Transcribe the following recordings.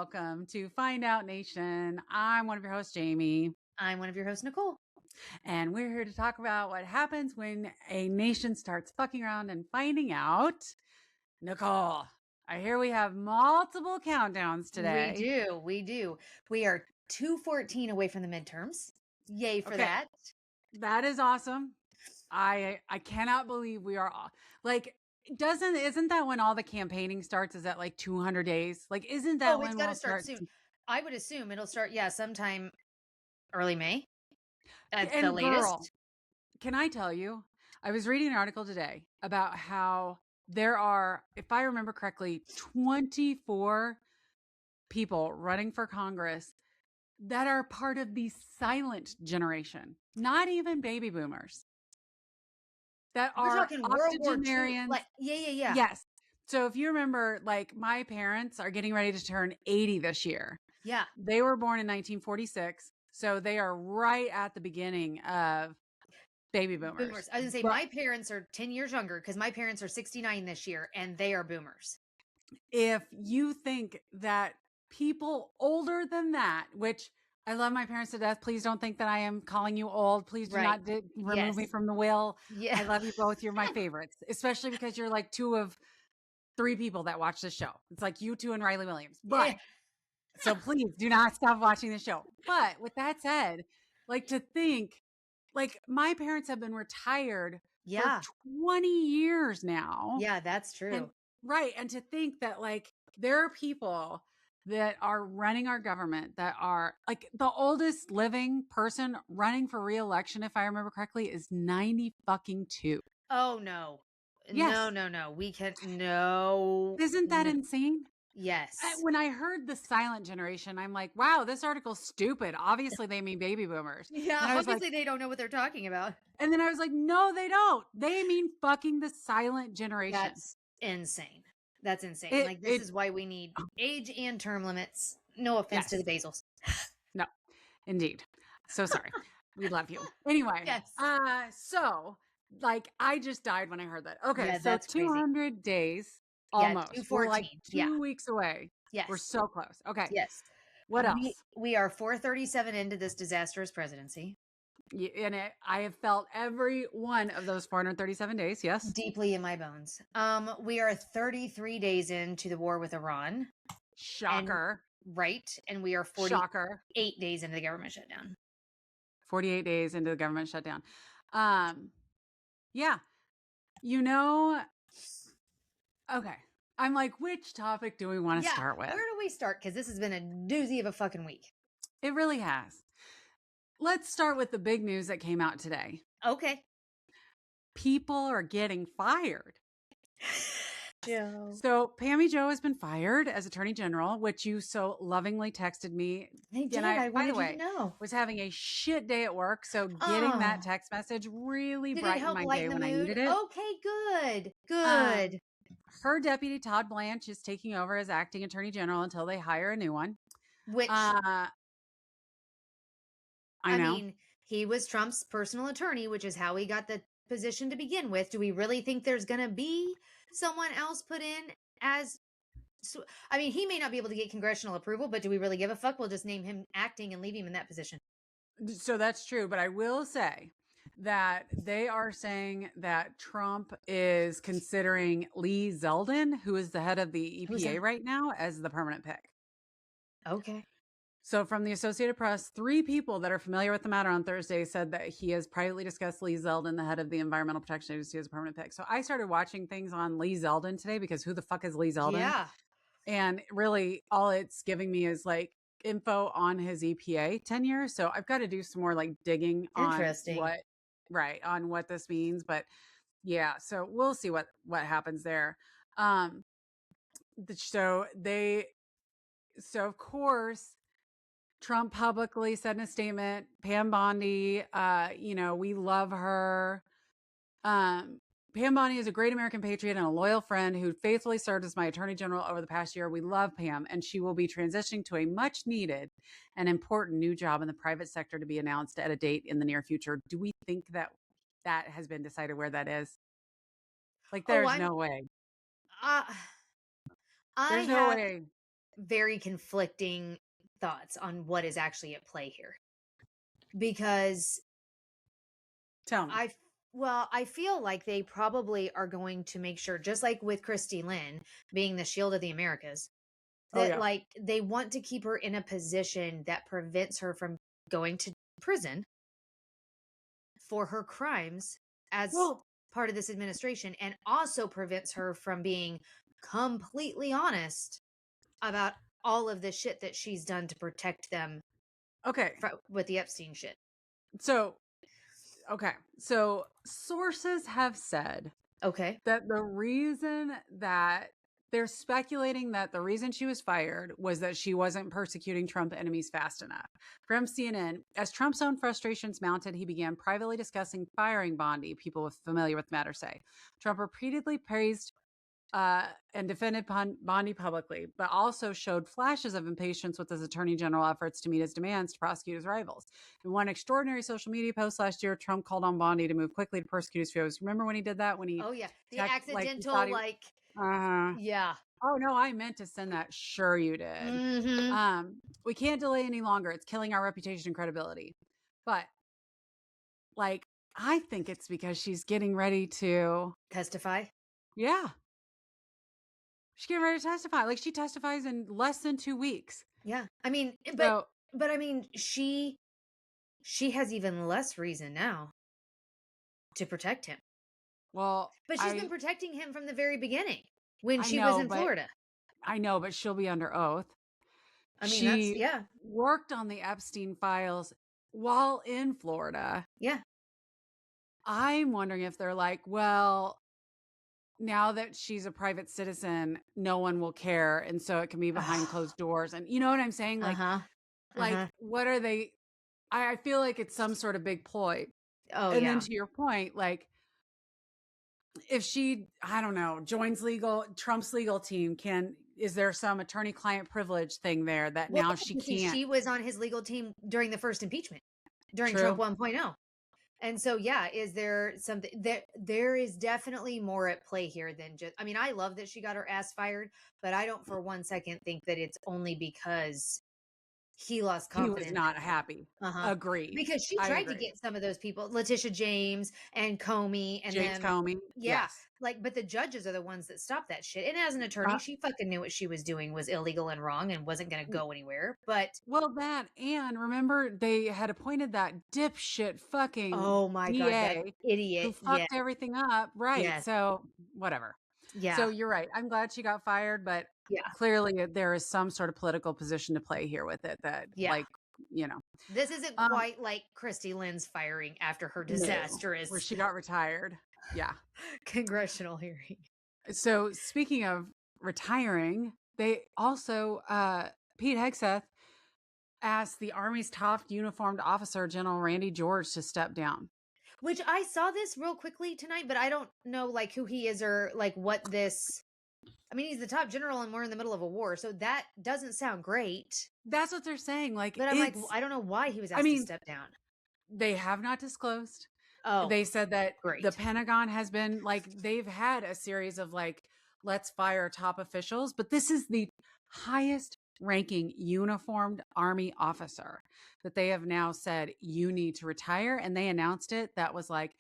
welcome to Find Out Nation. I'm one of your hosts, Jaime. I'm one of your hosts, Nicole. And we're here to talk about what happens when a nation starts fucking around and finding out. Nicole, I hear we have multiple countdowns today. We do. We are 214 away from the midterms. Yay for that. That is awesome. I cannot believe we are like isn't that when all the campaigning starts? Is that like 200 days? Like, isn't that when it's got to start soon? I would assume it'll start, sometime early May. That's the latest. Girl, can I tell you? I was reading an article today about how there are, if I remember correctly, 24 people running for Congress that are part of the silent generation, not even baby boomers. That are octogenarians. Yeah. Yes. So if you remember, like, my parents are getting ready to turn 80 this year. Yeah. They were born in 1946. So they are right at the beginning of baby boomers. I was going to say, my parents are 10 years younger because my parents are 69 this year and they are boomers. If you think that people older than that, which I love my parents to death. Please don't think that I am calling you old. Please do not remove me from the will. Yeah. I love you both. You're my favorites, especially because you're like 2 of 3 people that watch this show. It's like you 2 and Riley Williams. But so please do not stop watching the show. But with that said, like, to think, like, my parents have been retired for 20 years now. Yeah, that's true. And to think that, like, there are people that are running our government that are, like, the oldest living person running for re-election, if I remember correctly, is 92. Oh, no. Yes. No. We can't. No. Isn't that insane? Yes. When I heard the silent generation, I'm like, wow, this article's stupid. Obviously, they mean baby boomers. Yeah, obviously they don't know what they're talking about. And then I was like, no, they don't. They mean fucking the silent generation. That's insane. That's insane. This is why we need age and term limits. No offense to the Basils. No, indeed. So sorry. We love you. Anyway. Yes. So, like, I just died when I heard that. Okay. Yeah, so that's 200 days almost. 214. We're like 2 weeks away. Yes. We're so close. Okay. Yes. What else? We are 437 into this disastrous presidency. And I have felt every one of those 437 days. Yes. Deeply in my bones. We are 33 days into the war with Iran. Shocker. And we are 48 days into the government shutdown. 48 days into the government shutdown. Yeah. Okay. I'm like, which topic do we want to start with? Where do we start? Because this has been a doozy of a fucking week. It really has. Let's start with the big news that came out today. Okay. People are getting fired. Joe. So Pammy Jo has been fired as Attorney General, which you so lovingly texted me. I did. I by the way, you to know. Was having a shit day at work. So getting that text message really brightened my day when I needed it. Okay, good. Her deputy, Todd Blanche, is taking over as acting Attorney General until they hire a new one. Which I know. mean, he was Trump's personal attorney, which is how he got the position to begin with. Do we really think there's going to be someone else put in as... I mean, he may not be able to get congressional approval, but do we really give a fuck? We'll just name him acting and leave him in that position. So that's true. But I will say that they are saying that Trump is considering Lee Zeldin, who is the head of the EPA right now, as the permanent pick. Okay. So from the Associated Press, 3 people that are familiar with the matter on Thursday said that he has privately discussed Lee Zeldin, the head of the Environmental Protection Agency, as a permanent pick. So I started watching things on Lee Zeldin today because who the fuck is Lee Zeldin? Yeah. And really all it's giving me is like info on his EPA tenure. So I've got to do some more like digging on what this means. But yeah, so we'll see what happens there. So of course, Trump publicly said in a statement, Pam Bondi, we love her. Pam Bondi is a great American patriot and a loyal friend who faithfully served as my attorney general over the past year. We love Pam, and she will be transitioning to a much needed and important new job in the private sector to be announced at a date in the near future. Do we think that has been decided where that is? Like, there's no way. There's no way. very conflicting thoughts on what is actually at play here. Because tell me. I feel like they probably are going to make sure, just like with Kristi Lynn being the shield of the Americas, that like they want to keep her in a position that prevents her from going to prison for her crimes as part of this administration, and also prevents her from being completely honest about all of the shit that she's done to protect them. Okay. With the Epstein shit. So sources have said that the reason that they're speculating that the reason she was fired was that she wasn't persecuting Trump enemies fast enough. From CNN, as Trump's own frustrations mounted, he began privately discussing firing Bondi, people familiar with the matter say. Trump repeatedly praised and defended Bondi publicly, but also showed flashes of impatience with his attorney general efforts to meet his demands to prosecute his rivals. In one extraordinary social media post last year, Trump called on Bondi to move quickly to persecute his foes. Remember when he did that? When he the accidental yeah. Oh no, I meant to send that. Sure you did. We can't delay any longer. It's killing our reputation and credibility. But like, I think it's because she's getting ready to testify. Yeah. She's getting ready to testify. Like, she testifies in less than 2 weeks. Yeah. I mean, but I mean, she has even less reason now to protect him. Well, but she's been protecting him from the very beginning when she was in Florida. I know, but she'll be under oath. I mean, she worked on the Epstein files while in Florida. Yeah. I'm wondering if they're like, well, now that she's a private citizen, no one will care. And so it can be behind closed doors. And you know what I'm saying? Like, what are they? I feel like it's some sort of big ploy. And then to your point, like, if she, I don't know, joins Trump's legal team, is there some attorney-client privilege thing there that now she can't? She was on his legal team during the first impeachment, during Trump 1.0. And so, is there something there is definitely more at play here than just, I mean, I love that she got her ass fired, but I don't for 1 second think that it's only because he lost confidence. He was not happy. Agreed. Because she tried to get some of those people, Letitia James and Comey and James Comey. Yeah. Yes. Like, but the judges are the ones that stopped that shit. And as an attorney, she fucking knew what she was doing was illegal and wrong and wasn't going to go anywhere. But that, and remember, they had appointed that dipshit fucking God, that idiot who fucked everything up. Right. Yes. So whatever. Yeah. So you're right. I'm glad she got fired, but clearly there is some sort of political position to play here with it that, like, you know. This isn't quite like Kristi Lynn's firing after her disastrous... where she got retired. Yeah. Congressional hearing. So speaking of retiring, they also, Pete Hegseth asked the Army's top uniformed officer, General Randy George, to step down. Which I saw this real quickly tonight, but I don't know like who he is or like what this... I mean, he's the top general and we're in the middle of a war, so that doesn't sound great. That's what they're saying. Like, but I'm like, I don't know why he was asked to step down. They have not disclosed. Oh, they said that the Pentagon has been like, they've had a series of like, let's fire top officials, but this is the highest ranking uniformed Army officer that they have now said you need to retire. And they announced it. That was like,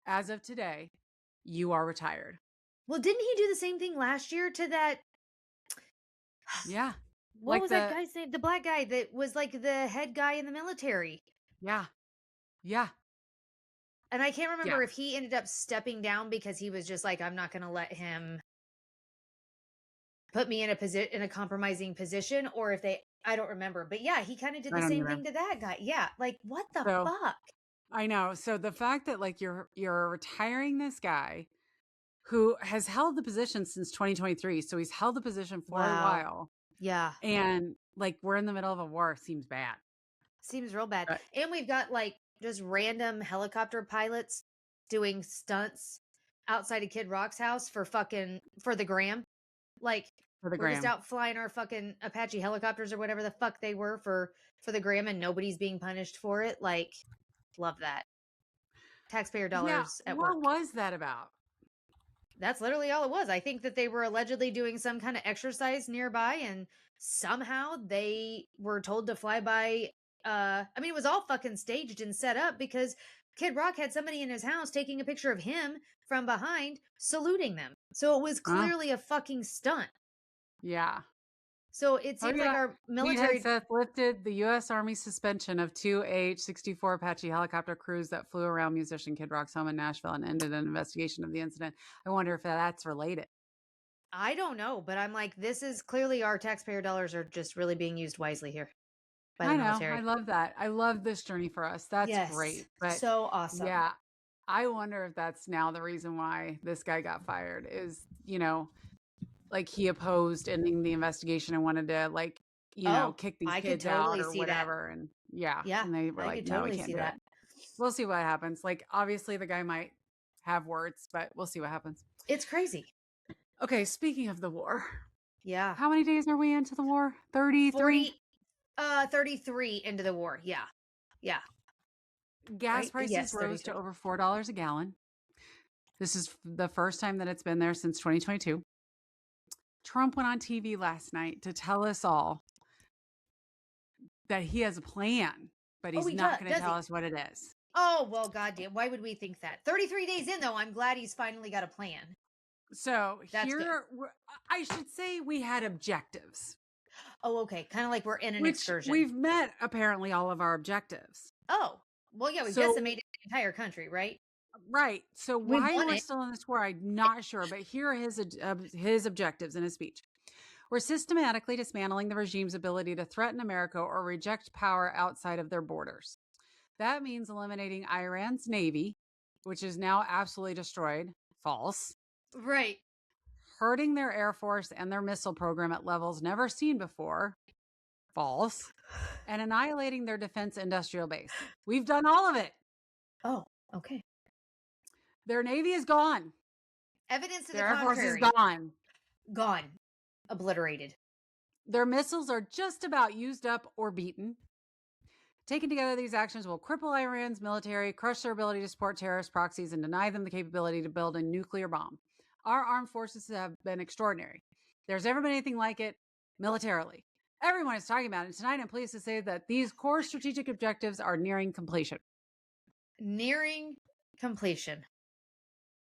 as of today, you are retired. Well, didn't he do the same thing last year to that? Yeah. What was that guy's name? The black guy that was like the head guy in the military. Yeah. Yeah. And I can't remember if he ended up stepping down because he was just like, I'm not going to let him put me in a compromising position, or if I don't remember. But yeah, he kind of did the same thing to that guy. Yeah. Like, what the fuck? I know. So the fact that like you're retiring this guy who has held the position since 2023. So he's held the position for a while. Yeah. And like, we're in the middle of a war. Seems bad. Seems real bad. And we've got like just random helicopter pilots doing stunts outside of Kid Rock's house for the gram. Like, we're just out flying our fucking Apache helicopters or whatever the fuck they were for the gram, and nobody's being punished for it. Like, love that. Taxpayer dollars at work. What was that about? That's literally all it was. I think that they were allegedly doing some kind of exercise nearby, and somehow they were told to fly by. I mean, it was all fucking staged and set up because Kid Rock had somebody in his house taking a picture of him from behind saluting them. So it was clearly a fucking stunt. Yeah. So it seems like our military Seth lifted the U.S. Army suspension of 2 AH-64 Apache helicopter crews that flew around musician Kid Rock's home in Nashville and ended an investigation of the incident. I wonder if that's related. I don't know, but I'm like, this is clearly our taxpayer dollars are just really being used wisely here by the military. I love that. I love this journey for us. That's great. But so awesome. Yeah. I wonder if that's now the reason why this guy got fired is, like he opposed ending the investigation and wanted to kick these kids out or whatever. That. And and they were like, no, we can't do that. We'll see what happens. Like, obviously the guy might have words, but we'll see what happens. It's crazy. Okay. Speaking of the war. Yeah. How many days are we into the war? 33? 33 into the war. Yeah. Yeah. Gas prices rose to over $4 a gallon. This is the first time that it's been there since 2022. Trump went on TV last night to tell us all that he has a plan, but he's not going to tell us what it is. Oh, well, goddamn. Why would we think that? 33 days in, though, I'm glad he's finally got a plan. So here, I should say we had objectives. Oh, okay. Kind of like we're in an excursion. We've met, apparently, all of our objectives. Oh, well, yeah, we've decimated the entire country, right? Right. So why we're still in this war, I'm not sure. But here are his objectives in his speech. We're systematically dismantling the regime's ability to threaten America or reject power outside of their borders. That means eliminating Iran's navy, which is now absolutely destroyed. False. Right. Hurting their air force and their missile program at levels never seen before. False. And annihilating their defense industrial base. We've done all of it. Oh, okay. Their navy is gone. Evidence to the contrary. Their air force is gone. Gone. Obliterated. Their missiles are just about used up or beaten. Taken together, these actions will cripple Iran's military, crush their ability to support terrorist proxies, and deny them the capability to build a nuclear bomb. Our armed forces have been extraordinary. There's never been anything like it militarily. Everyone is talking about it. Tonight, I'm pleased to say that these core strategic objectives are nearing completion. Nearing completion.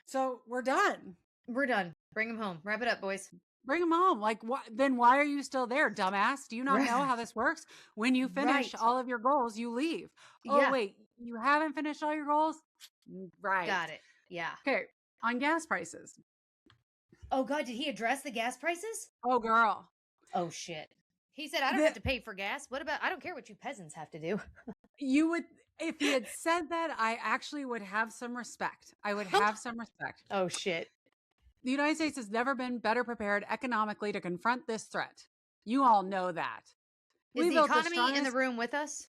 So we're done. We're done. Bring them home. Wrap it up, boys. Bring them home. Like, then why are you still there, dumbass? Do you not know how this works? When you finish all of your goals, you leave. Oh, wait, you haven't finished all your goals? Right. Got it. Yeah. Okay. On gas prices. Oh, God, did he address the gas prices? Oh, girl. Oh, shit. He said, I don't have to pay for gas. What about, I don't care what you peasants have to do. You would, if he had said that, I actually would have some respect. I would have some respect. Oh, shit. The United States has never been better prepared economically to confront this threat. You all know that. Is the economy in the room with us?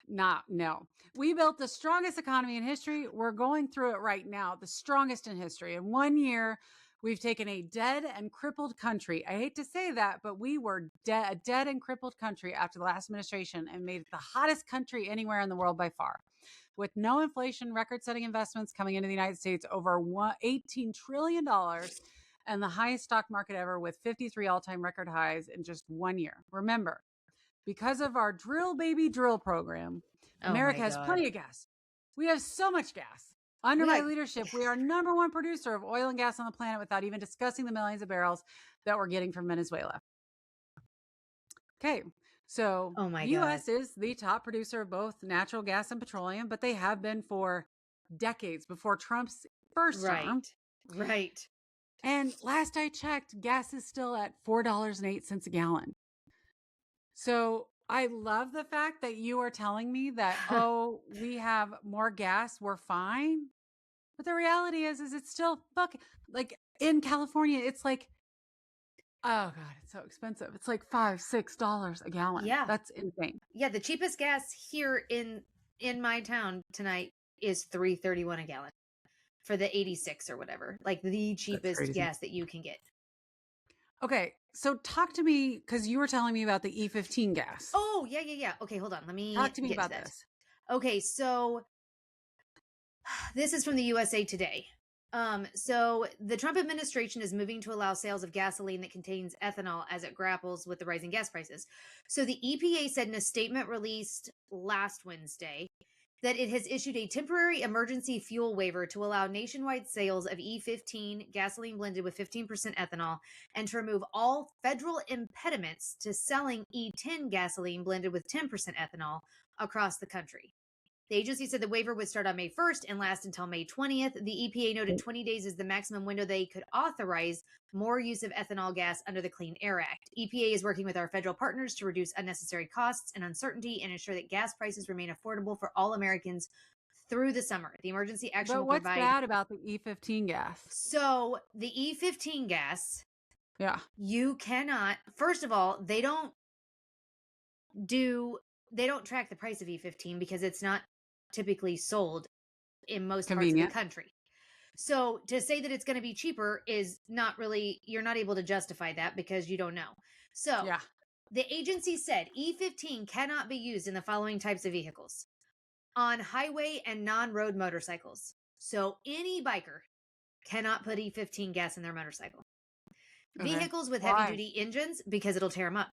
No. We built the strongest economy in history. We're going through it right now, the strongest in history. In 1 year, we've taken a dead and crippled country. I hate to say that, but we were a dead and crippled country after the last administration and made it the hottest country anywhere in the world by far. With no inflation, record-setting investments coming into the United States, over $18 trillion, and the highest stock market ever with 53 all-time record highs in just 1 year. Remember, because of our Drill Baby Drill program, America has plenty of gas. We have so much gas. Under my leadership, we are #1 producer of oil and gas on the planet without even discussing the millions of barrels that we're getting from Venezuela. Okay. So the U.S. is the top producer of both natural gas and petroleum, but they have been for decades before Trump's first term. Right. And last I checked, gas is still at $4.08 a gallon. So I love the fact that you are telling me that, oh, we have more gas, we're fine. But the reality is it's still like in California, it's like, oh God, it's so expensive. It's like $5, $6 a gallon. Yeah. That's insane. Yeah. The cheapest gas here in my town tonight is $3.31 a gallon for the 86 or whatever. Like the cheapest gas that you can get. Okay. So talk to me, because you were telling me about the E15 gas. Oh, yeah. Okay, hold on. Let me talk to me about this. Okay. So this is from the USA Today. So the Trump administration is moving to allow sales of gasoline that contains ethanol as it grapples with the rising gas prices. So the EPA said in a statement released last Wednesday that it has issued a temporary emergency fuel waiver to allow nationwide sales of E15 gasoline blended with 15% ethanol and to remove all federal impediments to selling E10 gasoline blended with 10% ethanol across the country. The agency said the waiver would start on May 1st and last until May 20th. The EPA noted 20 days is the maximum window they could authorize more use of ethanol gas under the Clean Air Act. EPA is working with our federal partners to reduce unnecessary costs and uncertainty and ensure that gas prices remain affordable for all Americans through the summer. The emergency action But will what's provide. bad about the E15 gas? So the E15 gas, yeah, you cannot. First of all, they don't track the price of E15 because it's not typically sold in most parts of the country. So to say that it's going to be cheaper is not really, you're not able to justify that because you don't know. So yeah. The agency said E15 cannot be used in the following types of vehicles: on highway and non-road motorcycles. So any biker cannot put E15 gas in their motorcycle. Okay. Vehicles with heavy-duty engines, because it'll tear them up.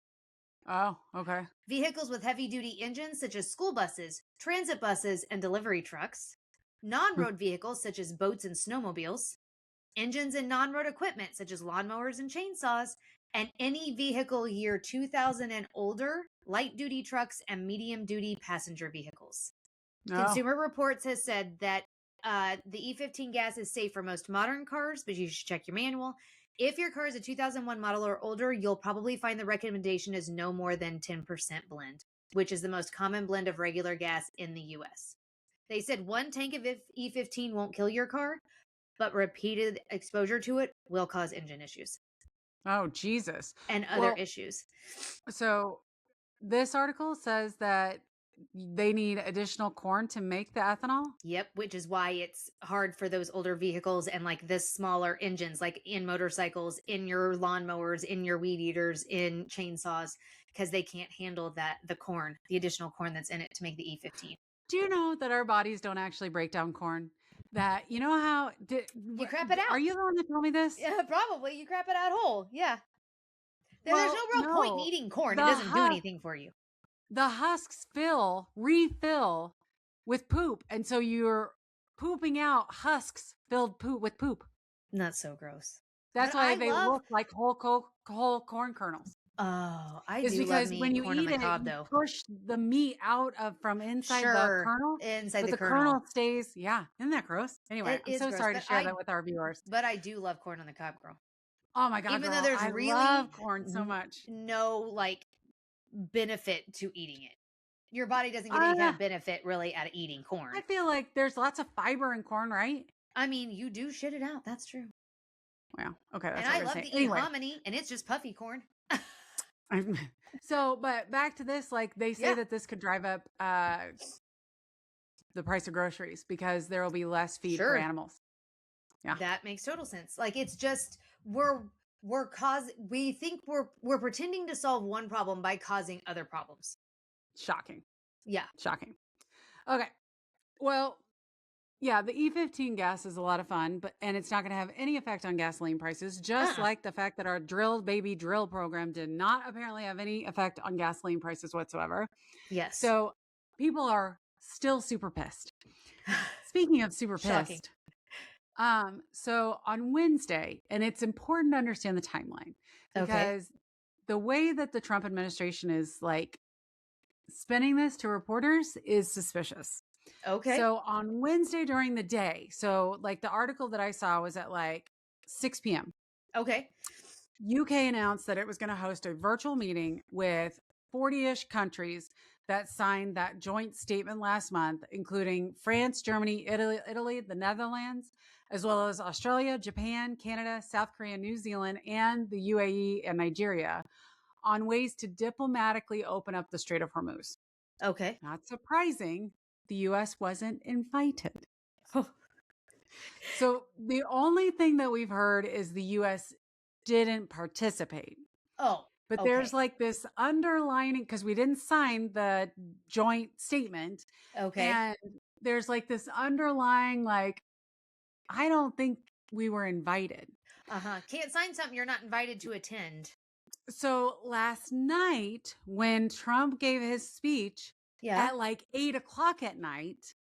Oh, okay. Vehicles with heavy-duty engines, such as school buses, transit buses, and delivery trucks. Non-road vehicles, such as boats and snowmobiles. Engines and non-road equipment, such as lawnmowers and chainsaws. And any vehicle year 2000 and older, light-duty trucks, and medium-duty passenger vehicles. Oh. Consumer Reports has said that the E15 gas is safe for most modern cars, but you should check your manual. If your car is a 2001 model or older, you'll probably find the recommendation is no more than 10% blend, which is the most common blend of regular gas in the U.S. They said 1 tank of E15 won't kill your car, but repeated exposure to it will cause engine issues. Oh, Jesus. And other issues. So this article says that they need additional corn to make the ethanol. Yep, which is why it's hard for those older vehicles and like this smaller engines, like in motorcycles, in your lawnmowers, in your weed eaters, in chainsaws, because they can't handle the additional corn that's in it to make the E15. Do you know that our bodies don't actually break down corn? That you know how you crap it out? Are you the one that told me this? Yeah, probably. You crap it out whole. Yeah. There's no real point in eating corn. It doesn't do anything for you. The husks refill with poop. And so you're pooping out husks filled with poop. That's so gross. That's why they look like whole corn kernels. Oh, I do because when you eat it, you push the meat out from inside the kernel. Inside the kernel stays. Yeah. Isn't that gross? Anyway, I'm so sorry to share that with our viewers. But I do love corn on the cob, girl. Oh my God, even though there's really love corn so much. No benefit to eating it. Your body doesn't get any kind of benefit really out of eating corn. I feel like there's lots of fiber in corn, right? I mean, you do shit it out. That's true. Wow. Okay. That's and I love to eat hominy, and it's just puffy corn. So, but back to this, they say that this could drive up the price of groceries because there will be less feed for animals. Yeah, that makes total sense. It's just we think we're pretending to solve one problem by causing other problems. Shocking. Yeah. Shocking. Okay. Well, yeah, the E15 gas is a lot of fun, and it's not going to have any effect on gasoline prices, just like the fact that our Drill Baby Drill program did not apparently have any effect on gasoline prices whatsoever. Yes. So people are still super pissed. Speaking of super pissed, so on Wednesday, and it's important to understand the timeline because the way that the Trump administration is spinning this to reporters is suspicious. Okay. So on Wednesday during the day, so the article that I saw was at 6 p.m. Okay. UK announced that it was going to host a virtual meeting with 40-ish countries that signed that joint statement last month, including France, Germany, Italy, the Netherlands, as well as Australia, Japan, Canada, South Korea, New Zealand, and the UAE and Nigeria, on ways to diplomatically open up the Strait of Hormuz. Okay. Not surprising, the U.S. wasn't invited. So the only thing that we've heard is the U.S. didn't participate. Oh. But there's this underlining, because we didn't sign the joint statement. Okay. And there's this underlying I don't think we were invited. Can't sign something you're not invited to attend. So last night, when Trump gave his speech at like 8:00 at night,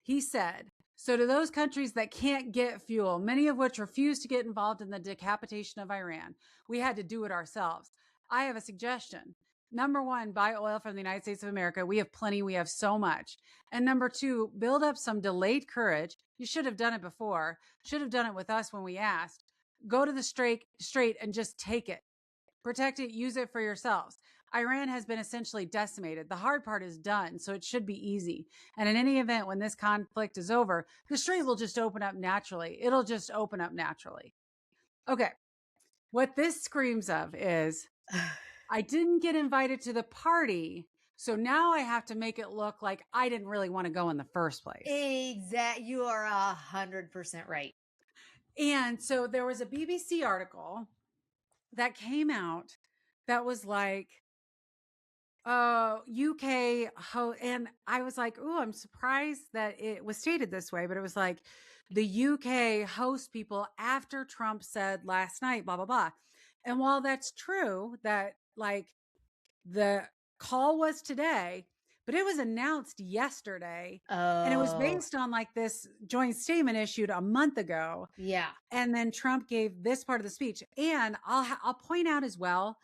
he said, so to those countries that can't get fuel, many of which refuse to get involved in the decapitation of Iran, we had to do it ourselves. I have a suggestion. Number one, buy oil from the United States of America. We have plenty. We have so much. And number two, build up some delayed courage. You should have done it before. Should have done it with us when we asked. Go to the straight and just take it. Protect it. Use it for yourselves. Iran has been essentially decimated. The hard part is done, so it should be easy. And in any event, when this conflict is over, the strait will just open up naturally. It'll just open up naturally. Okay. What this screams of is I didn't get invited to the party, so now I have to make it look like I didn't really want to go in the first place. Exactly. You are 100% right. And so there was a BBC article that came out that was like, UK, and I was like, oh, I'm surprised that it was stated this way, but it was like the UK host people after Trump said last night, blah, blah, blah. And while that's true that like the call was today, but it was announced yesterday and it was based on like this joint statement issued a month ago. Yeah. And then Trump gave this part of the speech. And I'll point out as well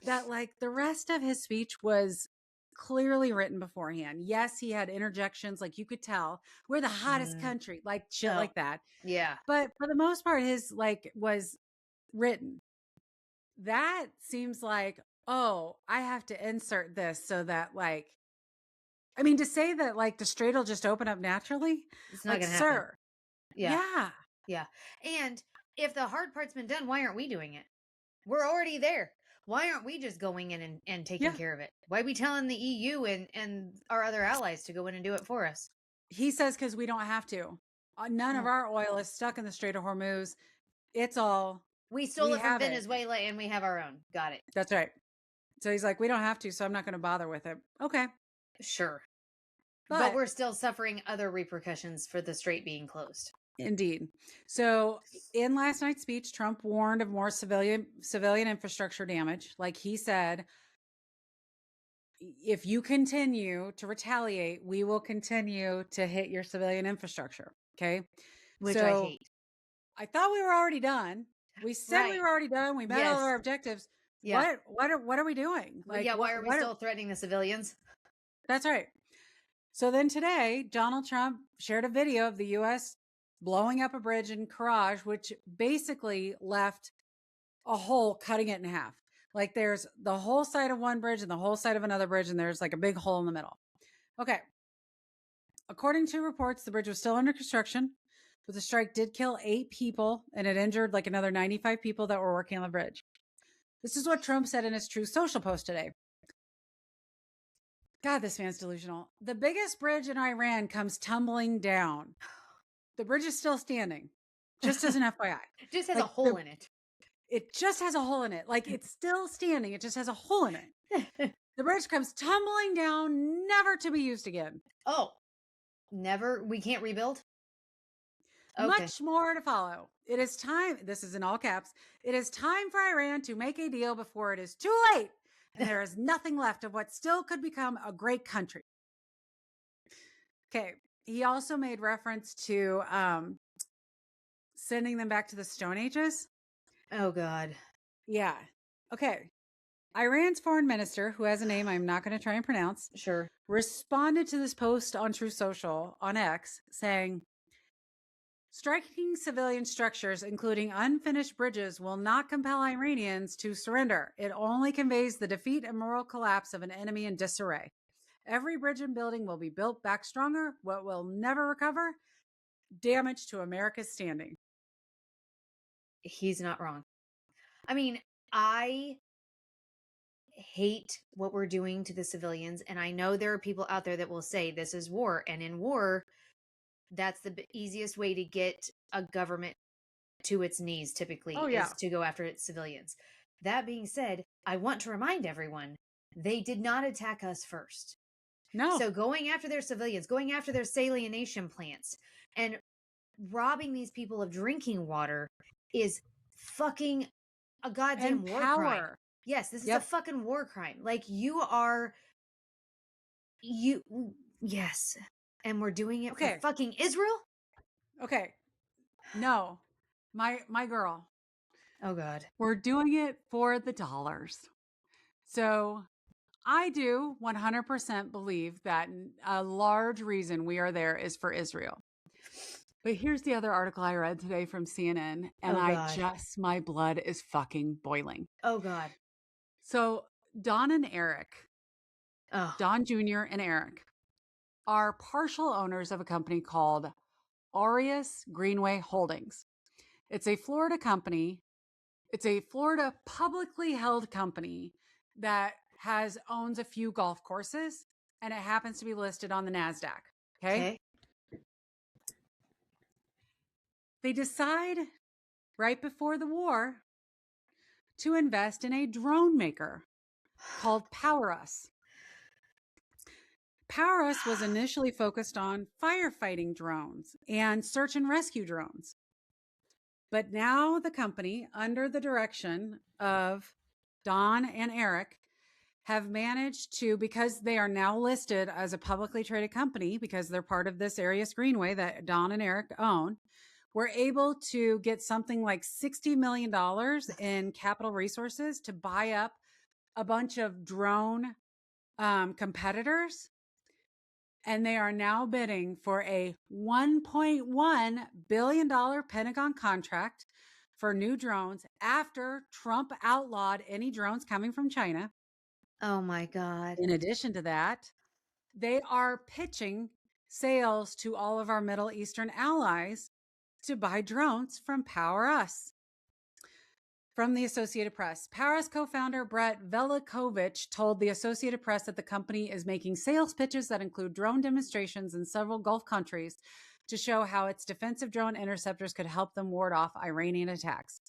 that like the rest of his speech was clearly written beforehand. Yes, he had interjections, like you could tell we're the hottest country, like shit like that. Yeah. But for the most part, his like was written. That seems like, oh, I have to insert this so that like, I mean, to say that like the strait will just open up naturally, it's not like, gonna sir. happen. Yeah. And if the hard part's been done, why aren't we doing it? We're already there. Why aren't we just going in and taking care of it? Why are we telling the EU and our other allies to go in and do it for us? He says because we don't have to. None of our oil is stuck in the Strait of Hormuz. It's all... We stole it from Venezuela and we have our own. Got it. That's right. So he's like, we don't have to, so I'm not going to bother with it. Okay. Sure. But we're still suffering other repercussions for the strait being closed. Indeed. So in last night's speech, Trump warned of more civilian infrastructure damage. Like he said, if you continue to retaliate, we will continue to hit your civilian infrastructure. Okay. Which I hate. I thought we were already done. We said we were already done. We met all of our objectives. Yeah. What are we doing? Like, why are we still threatening the civilians? That's right. So then today, Donald Trump shared a video of the U.S. blowing up a bridge in Karaj, which basically left a hole, cutting it in half. Like there's the whole side of one bridge and the whole side of another bridge, and there's like a big hole in the middle. Okay. According to reports, the bridge was still under construction, but the strike did kill 8 people and it injured like another 95 people that were working on the bridge. This is what Trump said in his Truth Social post today. God, this man's delusional. The biggest bridge in Iran comes tumbling down. The bridge is still standing, just as an FYI. It just has a hole in it. It just has a hole in it. Like it's still standing. It just has a hole in it. The bridge comes tumbling down, never to be used again. Oh, never? We can't rebuild? Okay. Much more to follow. It is time. This is in all caps. It is time for Iran to make a deal before it is too late. And there is nothing left of what still could become a great country. Okay. He also made reference to sending them back to the Stone Ages. Oh, God. Yeah. Okay. Iran's foreign minister, who has a name I'm not going to try and pronounce, responded to this post on Truth Social on X saying, striking civilian structures, including unfinished bridges, will not compel Iranians to surrender. It only conveys the defeat and moral collapse of an enemy in disarray. Every bridge and building will be built back stronger. What will never recover? Damage to America's standing. He's not wrong. I mean, I hate what we're doing to the civilians. And I know there are people out there that will say this is war. And in war, that's the easiest way to get a government to its knees, typically, is to go after its civilians. That being said, I want to remind everyone, they did not attack us first. No. So going after their civilians, going after their salienation plants, and robbing these people of drinking water is fucking a goddamn And war crime. power. Yes, this is a fucking war crime. Like, yes. And we're doing it for fucking Israel? Okay. No. My girl. Oh God. We're doing it for the dollars. So I do 100% believe that a large reason we are there is for Israel. But here's the other article I read today from CNN, and my blood is fucking boiling. Oh God. So Don and Eric, Don Jr. and Eric, are partial owners of a company called Aureus Greenway Holdings. It's a Florida company. It's a Florida publicly held company that owns a few golf courses, and it happens to be listed on the NASDAQ. Okay. They decide right before the war to invest in a drone maker called PowerUs. PowerUs was initially focused on firefighting drones and search and rescue drones. But now the company, under the direction of Don and Eric, have managed to, because they are now listed as a publicly traded company, because they're part of this Aureus Greenway that Don and Eric own, we're able to get something like $60 million in capital resources to buy up a bunch of drone competitors. And they are now bidding for a $1.1 billion Pentagon contract for new drones after Trump outlawed any drones coming from China. Oh my God. In addition to that, they are pitching sales to all of our Middle Eastern allies to buy drones from PowerUs. From the Associated Press, PowerUs co-founder Brett Velikovich told the Associated Press that the company is making sales pitches that include drone demonstrations in several Gulf countries to show how its defensive drone interceptors could help them ward off Iranian attacks.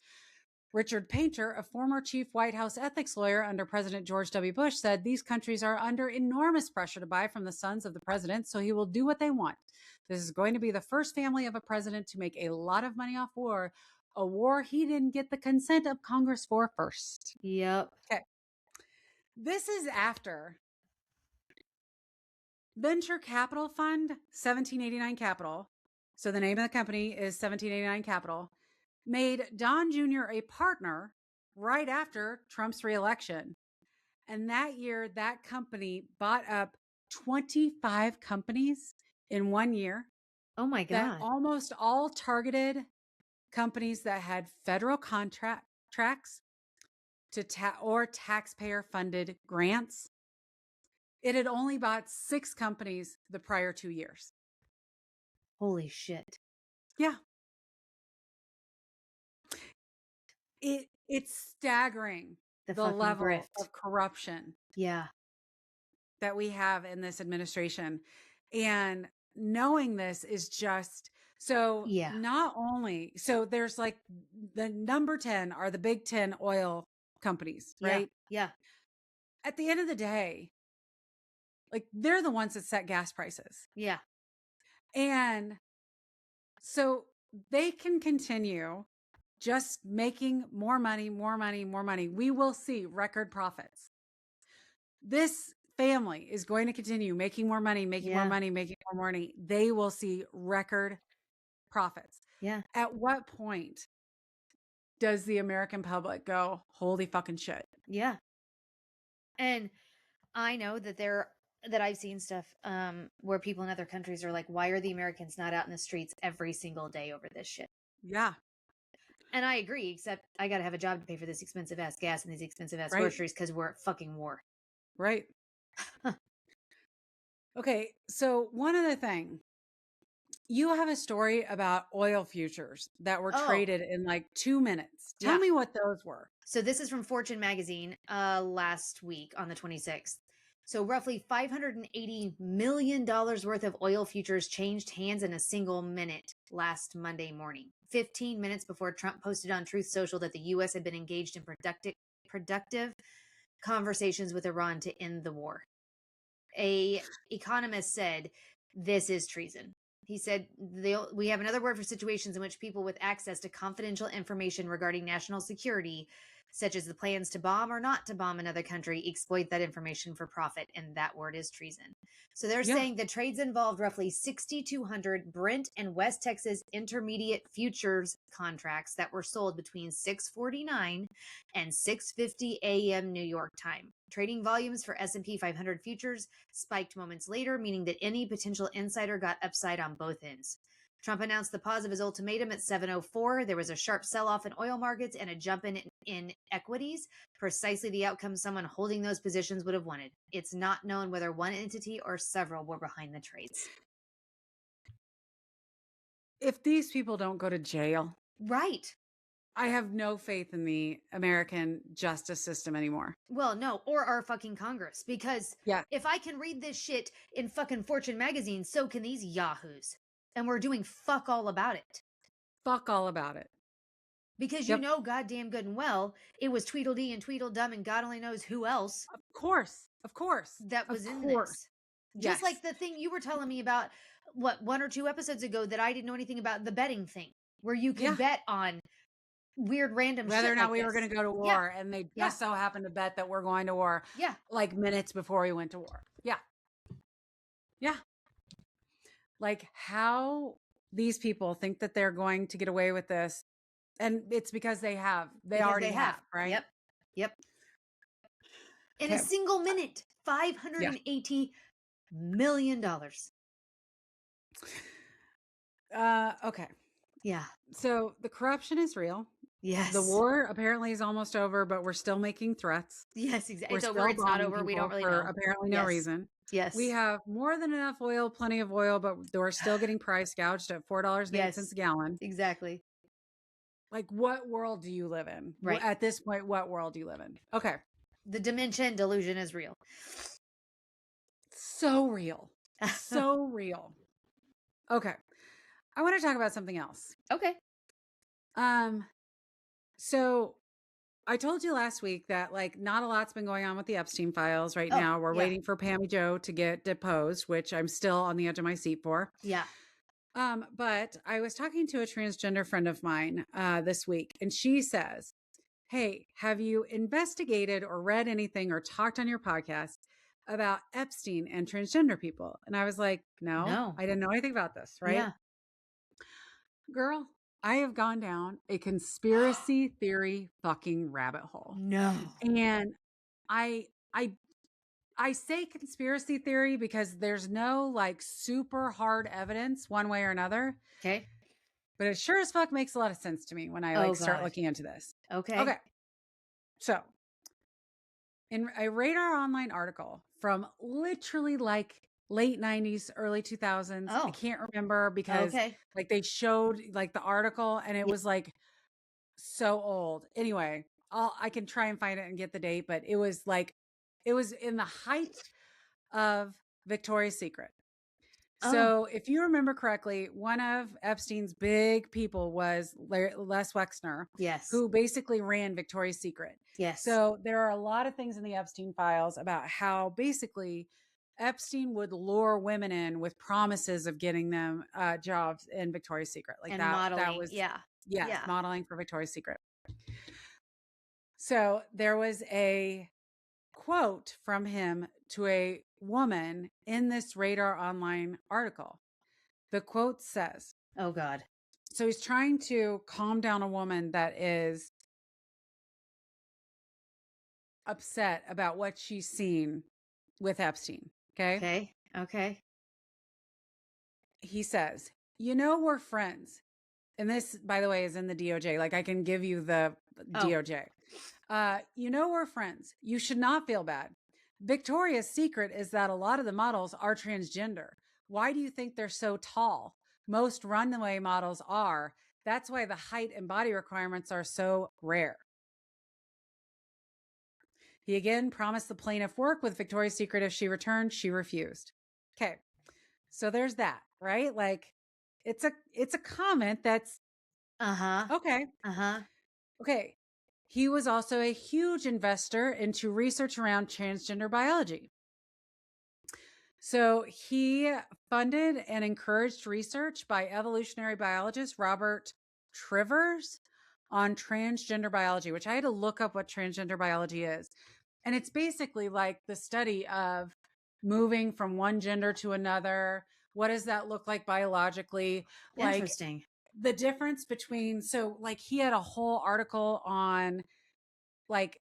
Richard Painter, a former chief White House ethics lawyer under President George W. Bush, said these countries are under enormous pressure to buy from the sons of the president, so he will do what they want. This is going to be the first family of a president to make a lot of money off war, a war he didn't get the consent of Congress for first. Yep. Okay. This is after venture capital fund 1789 Capital. So the name of the company is 1789 Capital. Made Don Jr. a partner right after Trump's reelection. And that year, that company bought up 25 companies in 1 year. Oh my God. That almost all targeted companies that had federal contracts or taxpayer funded grants. It had only bought 6 companies the prior 2 years. Holy shit. Yeah. It's staggering the level of corruption. Yeah. That we have in this administration. And knowing this is just so not only, so there's like the number 10 are the big 10 oil companies, right? Yeah. At the end of the day, like they're the ones that set gas prices. Yeah. And so they can continue just making more money, more money, more money. We will see record profits. This family is going to continue making more money, making more money, making more money. They will see record profits. Yeah. At what point does the American public go, holy fucking shit? Yeah. And I know that I've seen stuff where people in other countries are like, why are the Americans not out in the streets every single day over this shit? Yeah. And I agree, except I got to have a job to pay for this expensive ass gas and these expensive ass groceries because we're at fucking war. Right. Okay. So one other thing, you have a story about oil futures that were traded in like 2 minutes. Tell me what those were. So this is from Fortune magazine last week on the 26th. So roughly $580 million worth of oil futures changed hands in a single minute last Monday morning, 15 minutes before Trump posted on Truth Social that the U.S. had been engaged in productive conversations with Iran to end the war. A economist said, this is treason. He said, we have another word for situations in which people with access to confidential information regarding national security, such as the plans to bomb or not to bomb another country, exploit that information for profit. And that word is treason. So they're saying the trades involved roughly 6,200 Brent and West Texas intermediate futures contracts that were sold between 6:49 and 6:50 a.m. New York time. Trading volumes for S&P 500 futures spiked moments later, meaning that any potential insider got upside on both ends. Trump announced the pause of his ultimatum at 7:04. There was a sharp sell-off in oil markets and a jump in equities, precisely the outcome someone holding those positions would have wanted. It's not known whether one entity or several were behind the trades. If these people don't go to jail, right, I have no faith in the American justice system anymore. Well, no, or our fucking Congress, because if I can read this shit in fucking Fortune magazine, so can these yahoos. And we're doing fuck all about it. Fuck all about it. Because you know goddamn good and well, it was Tweedledee and Tweedledum and God only knows who else. Of course. That was in this. Just like the thing you were telling me about, 1 or 2 episodes ago that I didn't know anything about, the betting thing, where you can bet on weird random whether shit or not like we this. were going to go to war, and they just so happened to bet that we're going to war like minutes before we went to war. Like how these people think that they're going to get away with this, and it's because they already have, right? Yep. In a single minute, $580 million. Okay. Yeah. So the corruption is real. Yes. The war apparently is almost over, but we're still making threats. Yes, exactly. It's over. It's not over. We don't really know. Apparently no reason. Yes. We have more than enough oil, plenty of oil, but we're still getting price gouged at $4.08 a gallon. Exactly. Like, what world do you live in? Right. At this point, what world do you live in? Okay. The dementia and delusion is real. So real. So real. Okay. I want to talk about something else. Okay. So I told you last week that like not a lot's been going on with the Epstein files right now. We're waiting for Pammy Jo to get deposed, which I'm still on the edge of my seat for. Yeah. But I was talking to a transgender friend of mine this week, and she says, "Hey, have you investigated or read anything or talked on your podcast about Epstein and transgender people?" And I was like, no, I didn't know anything about this, right? Yeah. Girl, I have gone down a conspiracy theory fucking rabbit hole. No. And I say conspiracy theory because there's no like super hard evidence one way or another. Okay. But it sure as fuck makes a lot of sense to me when I start looking into this. Okay. So in a Radar Online article from literally like late 90s, early 2000s. I can't remember because like they showed like the article and it was like so old. Anyway, I can try and find it and get the date, but it was in the height of Victoria's Secret. So if you remember correctly, one of Epstein's big people was Les Wexner, who basically ran Victoria's Secret. Yes. So there are a lot of things in the Epstein files about how basically Epstein would lure women in with promises of getting them jobs in Victoria's Secret. Like and that, modeling. that was, yeah, modeling for Victoria's Secret. So there was a quote from him to a woman in this Radar Online article. The quote says, "Oh God." So he's trying to calm down a woman that is upset about what she's seen with Epstein. Okay. He says, we're friends. And this, by the way, is in the DOJ. Like I can give you the DOJ. We're friends. You should not feel bad. Victoria's Secret is that a lot of the models are transgender. Why do you think they're so tall? Most runway models are. That's why the height and body requirements are so rare. He again promised the plaintiff work with Victoria's Secret if she returned. She refused. Okay. So there's that, right? Like it's a comment that's okay. Okay. He was also a huge investor into research around transgender biology. So he funded and encouraged research by evolutionary biologist Robert Trivers on transgender biology, which I had to look up what transgender biology is. And it's basically like the study of moving from one gender to another. What does that look like biologically? Interesting. Like the difference between, so like he had a whole article on like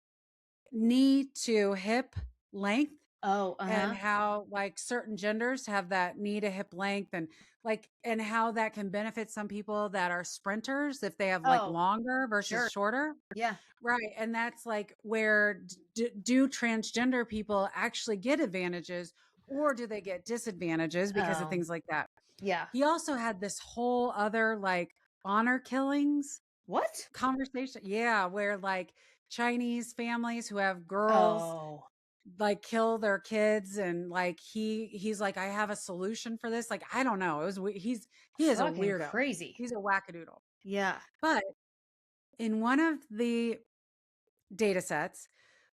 knee to hip length. Oh, And how like certain genders have that knee to hip length, and like, and how that can benefit some people that are sprinters if they have like longer versus shorter. Yeah. Right. And that's like where do transgender people actually get advantages, or do they get disadvantages because of things like that? Yeah. He also had this whole other like honor killings What? conversation. Yeah. Where like Chinese families who have girls like kill their kids, and like he's like, I have a solution for this. Like, I don't know. It was, he is a Fucking weirdo. crazy. He's a wackadoodle. Yeah. But in one of the data sets,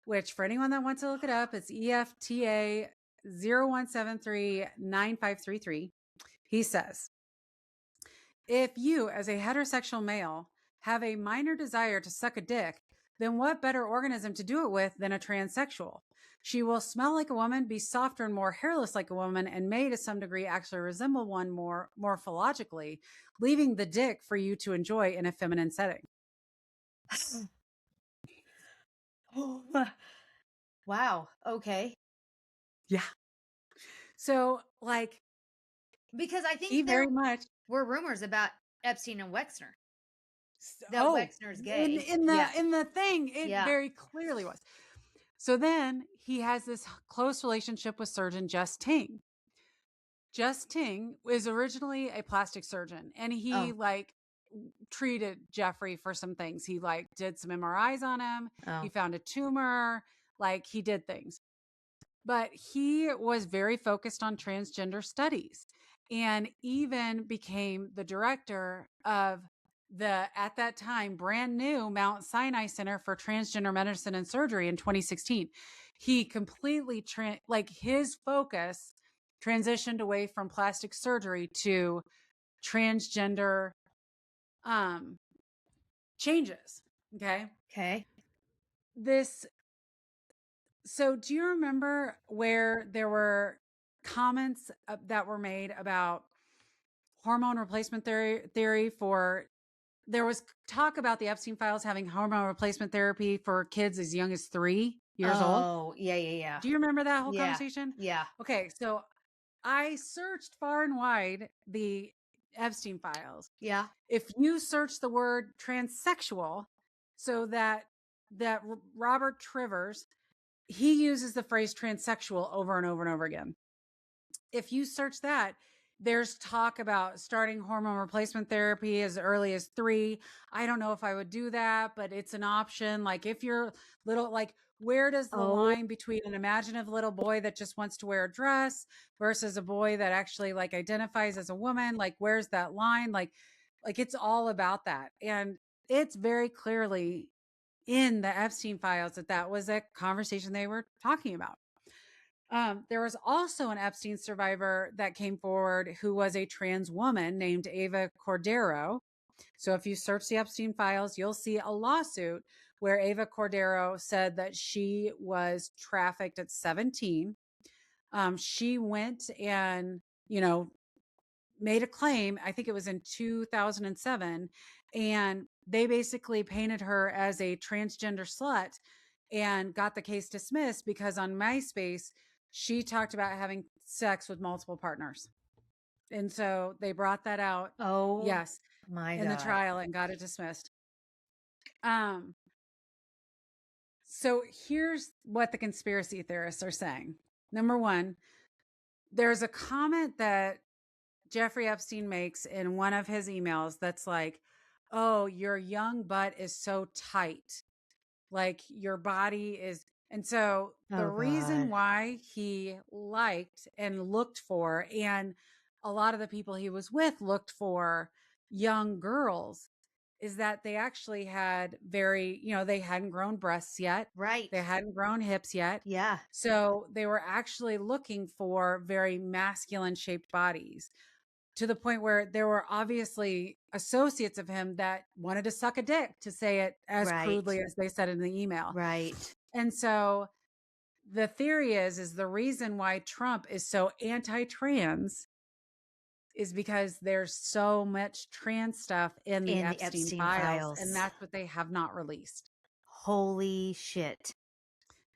which for anyone that wants to look it up, it's EFTA 01739533. He says, if you as a heterosexual male have a minor desire to suck a dick, then what better organism to do it with than a transsexual? She will smell like a woman, be softer and more hairless like a woman, and may to some degree actually resemble one more morphologically, leaving the dick for you to enjoy in a feminine setting. Wow. Okay. Yeah. So like, because I think he very much were rumors about Epstein and Wexner. That Oh, Wexner's gay. in the thing, it very clearly was. So then he has this close relationship with surgeon Jess Ting. Jess Ting was originally a plastic surgeon, and he like treated Jeffrey for some things. He like did some MRIs on him. He found a tumor, like he did things. But he was very focused on transgender studies, and even became the director of the, at that time, brand new Mount Sinai Center for Transgender Medicine and Surgery in 2016. He completely, like his focus transitioned away from plastic surgery to transgender changes. Okay. This, so do you remember where there were comments that were made about hormone replacement theory for, there was talk about the Epstein files having hormone replacement therapy for kids as young as 3 years old? Oh, yeah. Do you remember that whole conversation? Yeah. Okay, so I searched far and wide the Epstein files. Yeah. If you search the word transsexual, so that Robert Trivers, he uses the phrase transsexual over and over and over again. If you search that, there's talk about starting hormone replacement therapy as early as 3. I don't know if I would do that, but it's an option. Like if you're little, like where does the line between an imaginative little boy that just wants to wear a dress versus a boy that actually like identifies as a woman? Like where's that line? Like it's all about that. And it's very clearly in the Epstein files that was a conversation they were talking about. There was also an Epstein survivor that came forward who was a trans woman named Ava Cordero. So if you search the Epstein files, you'll see a lawsuit where Ava Cordero said that she was trafficked at 17. She went and, made a claim. I think it was in 2007. And they basically painted her as a transgender slut and got the case dismissed because on MySpace, she talked about having sex with multiple partners. And so they brought that out. Yes. In the trial and got it dismissed. So here's what the conspiracy theorists are saying. Number one, there's a comment that Jeffrey Epstein makes in one of his emails that's like, oh, your young butt is so tight. Like your body is. And so the reason why he liked and looked for, and a lot of the people he was with looked for young girls, is that they actually had very, they hadn't grown breasts yet. Right. They hadn't grown hips yet. Yeah. So they were actually looking for very masculine shaped bodies, to the point where there were obviously associates of him that wanted to suck a dick, to say it as crudely as they said in the email. Right. And so the theory is the reason why Trump is so anti-trans is because there's so much trans stuff in the Epstein files, and that's what they have not released. Holy shit.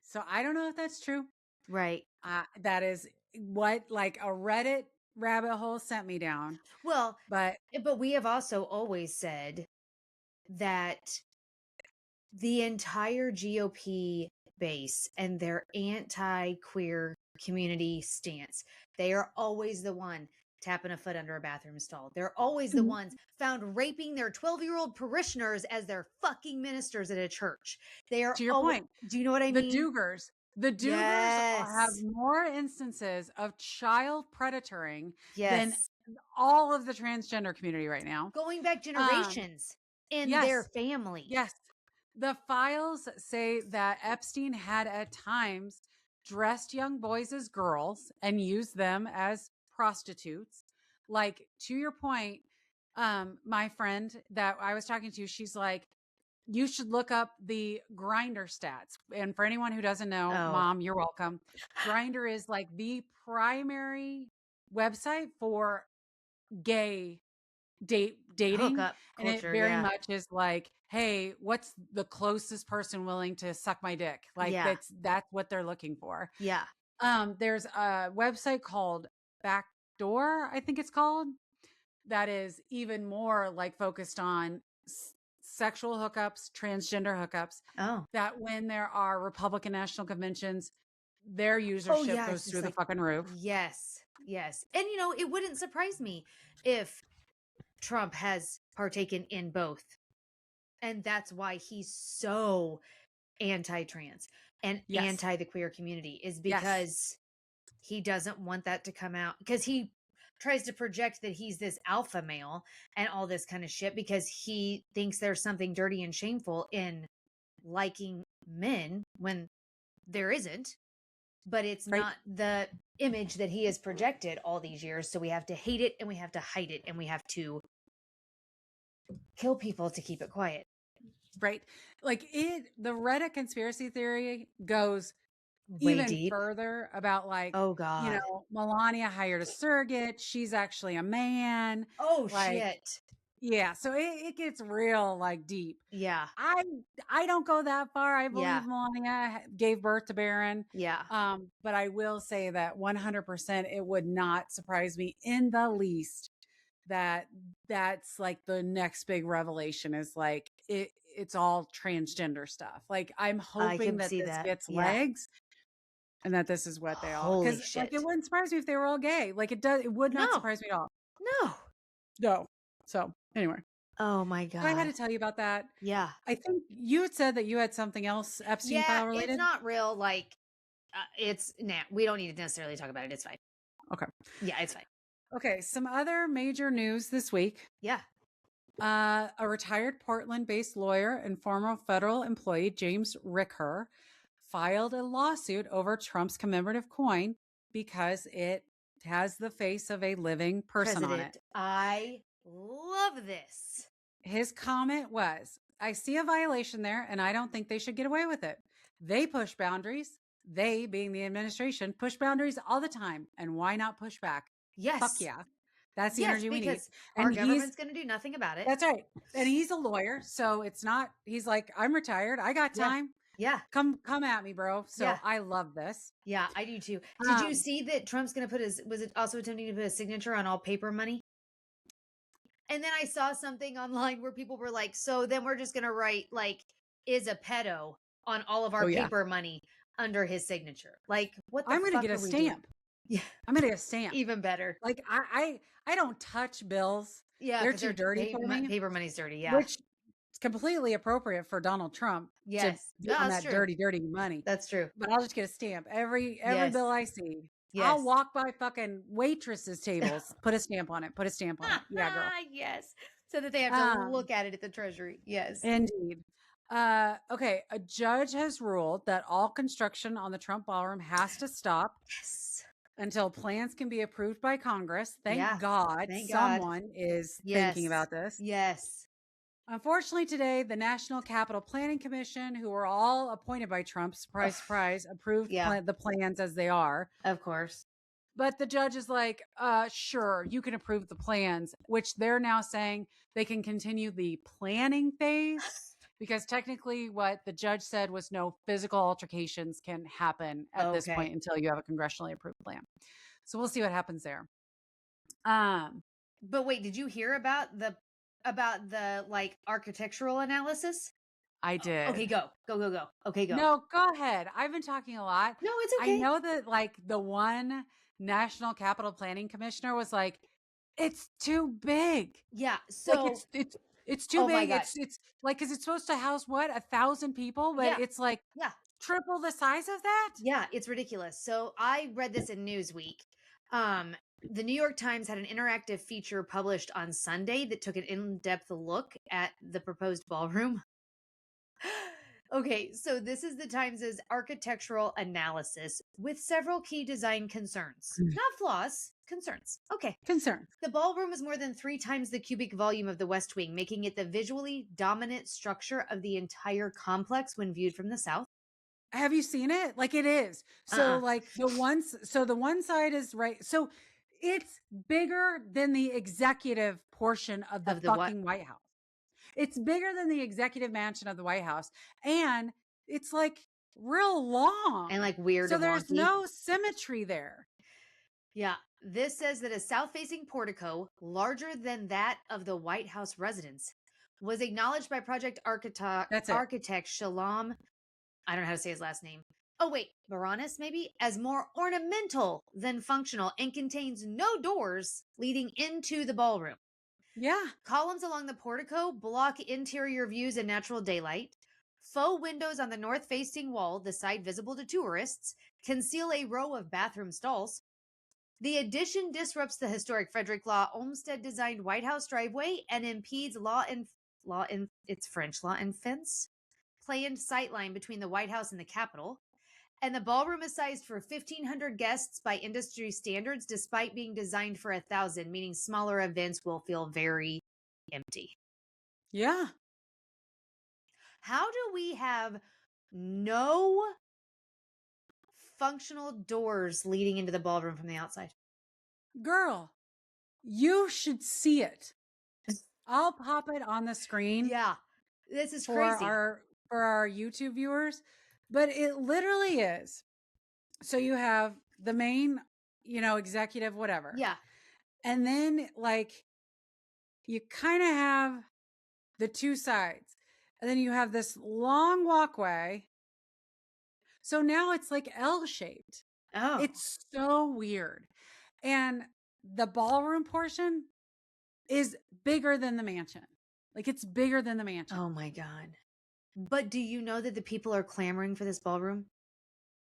So I don't know if that's true. Right. That is what, like, a Reddit rabbit hole sent me down. Well, but we have also always said that the entire GOP base and their anti-queer community stance, they are always the one tapping a foot under a bathroom stall. They're always the ones found raping their 12-year-old parishioners as their fucking ministers at a church. They are, to your point. Do you know what I mean? The Dugars have more instances of child predatoring than all of the transgender community right now. Going back generations in their family. Yes. The files say that Epstein had at times dressed young boys as girls and used them as prostitutes. Like, to your point, my friend that I was talking to, she's like, you should look up the Grindr stats. And for anyone who doesn't know, Mom, you're welcome. Grindr is like the primary website for gay dating. Hookup and culture, it very much is like, hey, what's the closest person willing to suck my dick? Like, that's what they're looking for. Yeah. There's a website called Backdoor, I think it's called, that is even more like focused on sexual hookups, transgender hookups. That when there are Republican national conventions, their usership goes through the fucking roof. Yes. And it wouldn't surprise me if Trump has partaken in both. And that's why he's so anti-trans and anti the queer community, is because he doesn't want that to come out, because he tries to project that he's this alpha male and all this kind of shit, because he thinks there's something dirty and shameful in liking men when there isn't. But it's not the image that he has projected all these years. So we have to hate it, and we have to hide it, and we have to kill people to keep it quiet. Right. Like, the Reddit conspiracy theory goes way even deep. further about, like, oh God, Melania hired a surrogate. She's actually a man. Oh, shit. Yeah. So it gets real, like, deep. Yeah. I don't go that far. I believe Melania gave birth to Barron. Yeah. But I will say that 100%, it would not surprise me in the least that that's like the next big revelation, is like, it's all transgender stuff. Like, I'm hoping that this gets legs, and that this is what they all, because, like, it wouldn't surprise me if they were all gay. Like, it would not surprise me at all. No. So anyway. Oh my God. I had to tell you about that. Yeah. I think you had said that you had something else Epstein file related. It's not real. Like, we don't need to necessarily talk about it. It's fine. Okay. Yeah, it's fine. Okay. Some other major news this week. Yeah. A retired Portland-based lawyer and former federal employee, James Ricker, filed a lawsuit over Trump's commemorative coin because it has the face of a living person on it. I love this. His comment was, I see a violation there, and I don't think they should get away with it. They push boundaries. They, being the administration, push boundaries all the time. And why not push back? Yes. Fuck yeah. That's the energy we need. And our government's going to do nothing about it. That's right. And he's a lawyer. So it's not, he's like, I'm retired. I got time. Yeah. Come at me, bro. So I love this. Yeah, I do too. Did you see that Trump's going to put was it also attempting to put a signature on all paper money? And then I saw something online where people were like, so then we're just going to write, like, is a pedo on all of our paper money under his signature. Like, what the fuck? I'm going to get a stamp. Yeah. I'm going to get a stamp. Even better. Like, I don't touch bills. Yeah. They're too dirty for me. Paper money's dirty. Yeah. Which is completely appropriate for Donald Trump. Yes. To on that dirty money. That's true. But I'll just get a stamp. Every bill I see. Yes. I'll walk by fucking waitresses' tables. Put a stamp on it. Put a stamp on it. Yeah, girl. Yes. So that they have to look at it at the Treasury. Yes. Indeed. Okay. A judge has ruled that all construction on the Trump Ballroom has to stop. Yes. Until plans can be approved by Congress. Thank God Thank God. someone is Yes. thinking about this. Yes. Unfortunately, today, the National Capital Planning Commission, who were all appointed by Trump, surprise, surprise, approved the plans as they are. Of course. But the judge is like, sure, you can approve the plans, which they're now saying they can continue the planning phase because technically what the judge said was no physical altercations can happen at this point until you have a congressionally approved plan. So we'll see what happens there. But wait, did you hear about the like architectural analysis? I did. Okay, go. Okay, go. No, go ahead. I've been talking a lot. No, it's okay. I know that like the one National Capital Planning Commissioner was like, it's too big. Yeah. So like it's too big. It's like, cause it's supposed to house what, 1,000 people, but it's like triple the size of that. Yeah, it's ridiculous. So I read this in Newsweek. The New York Times had an interactive feature published on Sunday that took an in-depth look at the proposed ballroom. Okay, so this is the Times' architectural analysis with several key design concerns. Not flaws, concerns. Okay. Concerns. The ballroom is more than 3 times the cubic volume of the West Wing, making it the visually dominant structure of the entire complex when viewed from the south. Have you seen it? Like it is. So like the one side is right. So it's bigger than the executive portion of the fucking White House. It's bigger than the executive mansion of the White House. And it's like real long. And like weird. So there's no symmetry there. Yeah. This says that a south-facing portico, larger than that of the White House residence, was acknowledged by project architect Shalom. I don't know how to say his last name. Oh, wait, Baranis, maybe, as more ornamental than functional and contains no doors leading into the ballroom. Yeah. Columns along the portico block interior views and natural daylight. Faux windows on the north-facing wall, the side visible to tourists, conceal a row of bathroom stalls. The addition disrupts the historic Frederick Law Olmsted-designed White House driveway and impedes it's French law and fence planned sightline between the White House and the Capitol. And the ballroom is sized for 1,500 guests by industry standards, despite being designed for 1,000, meaning smaller events will feel very empty. Yeah. How do we have no functional doors leading into the ballroom from the outside? Girl, you should see it. I'll pop it on the screen. Yeah. This is crazy. For our YouTube viewers, but it literally is. So you have the main, executive, whatever. Yeah. And then like you kind of have the two sides and then you have this long walkway. So now it's like L-shaped. Oh, it's so weird. And the ballroom portion is bigger than the mansion. Like it's bigger than the mansion. Oh my God. But do you know that the people are clamoring for this ballroom?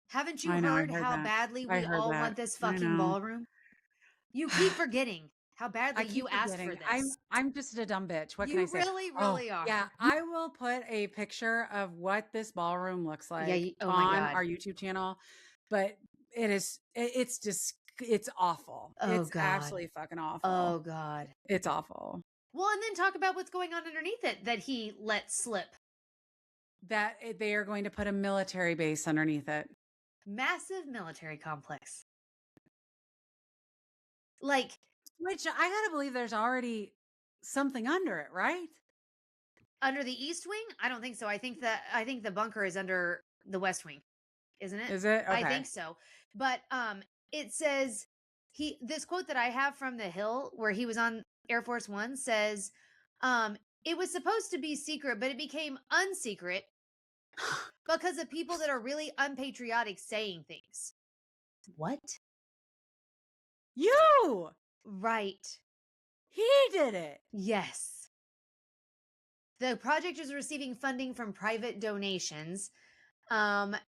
Haven't you heard how badly we all want this fucking ballroom? You keep forgetting how badly you asked for this. I'm just a dumb bitch. What can I say? You really are. Yeah, I will put a picture of what this ballroom looks like on our YouTube channel. But it's awful. It's absolutely fucking awful. Oh God. It's awful. Well, and then talk about what's going on underneath it that he let slip. That they are going to put a military base underneath it. Massive military complex. Like, which I gotta believe there's already something under it, right? Under the East Wing? I don't think so. I think the bunker is under the West Wing, isn't it? Is it? Okay. I think so. But it says this quote that I have from The Hill, where he was on Air Force One, says, it was supposed to be secret, but it became unsecret because of people that are really unpatriotic saying things. What? You! Right. He did it. Yes. The project is receiving funding from private donations. And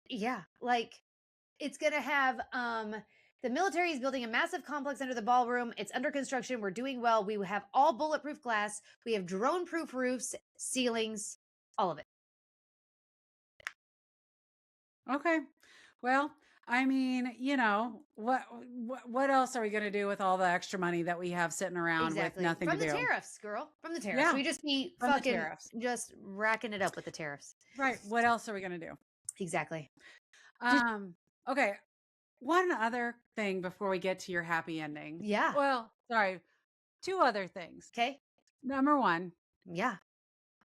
yeah, like it's going to have, The military is building a massive complex under the ballroom. It's under construction. We're doing well. We have all bulletproof glass. We have drone-proof roofs, ceilings, all of it. Okay. Well, I mean, you know, what else are we going to do with all the extra money that we have sitting around with nothing From to the do? Tariffs, girl. From the tariffs. Yeah. We just be From the fucking tariffs. just racking it up with the tariffs. Right. What else are we going to do? Exactly. Okay. One other thing before we get to your happy ending. Yeah. Well, sorry. Two other things. Okay. Number one. Yeah.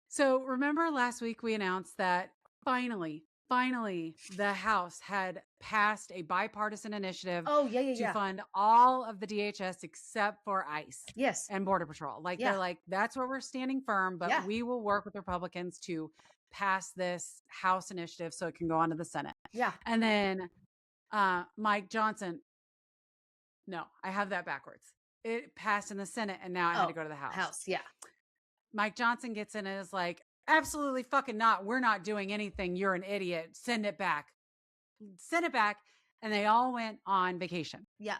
So remember last week we announced that finally, the House had passed a bipartisan initiative to fund all of the DHS except for ICE. Yes. And Border Patrol. Like they're like, that's where we're standing firm, but we will work with Republicans to pass this House initiative so it can go on to the Senate. Yeah. And then Mike Johnson. No, I have that backwards. It passed in the Senate and now I had to go to the House. Yeah. Mike Johnson gets in and is like, absolutely fucking not. We're not doing anything. You're an idiot. Send it back. Send it back. And they all went on vacation. Yeah.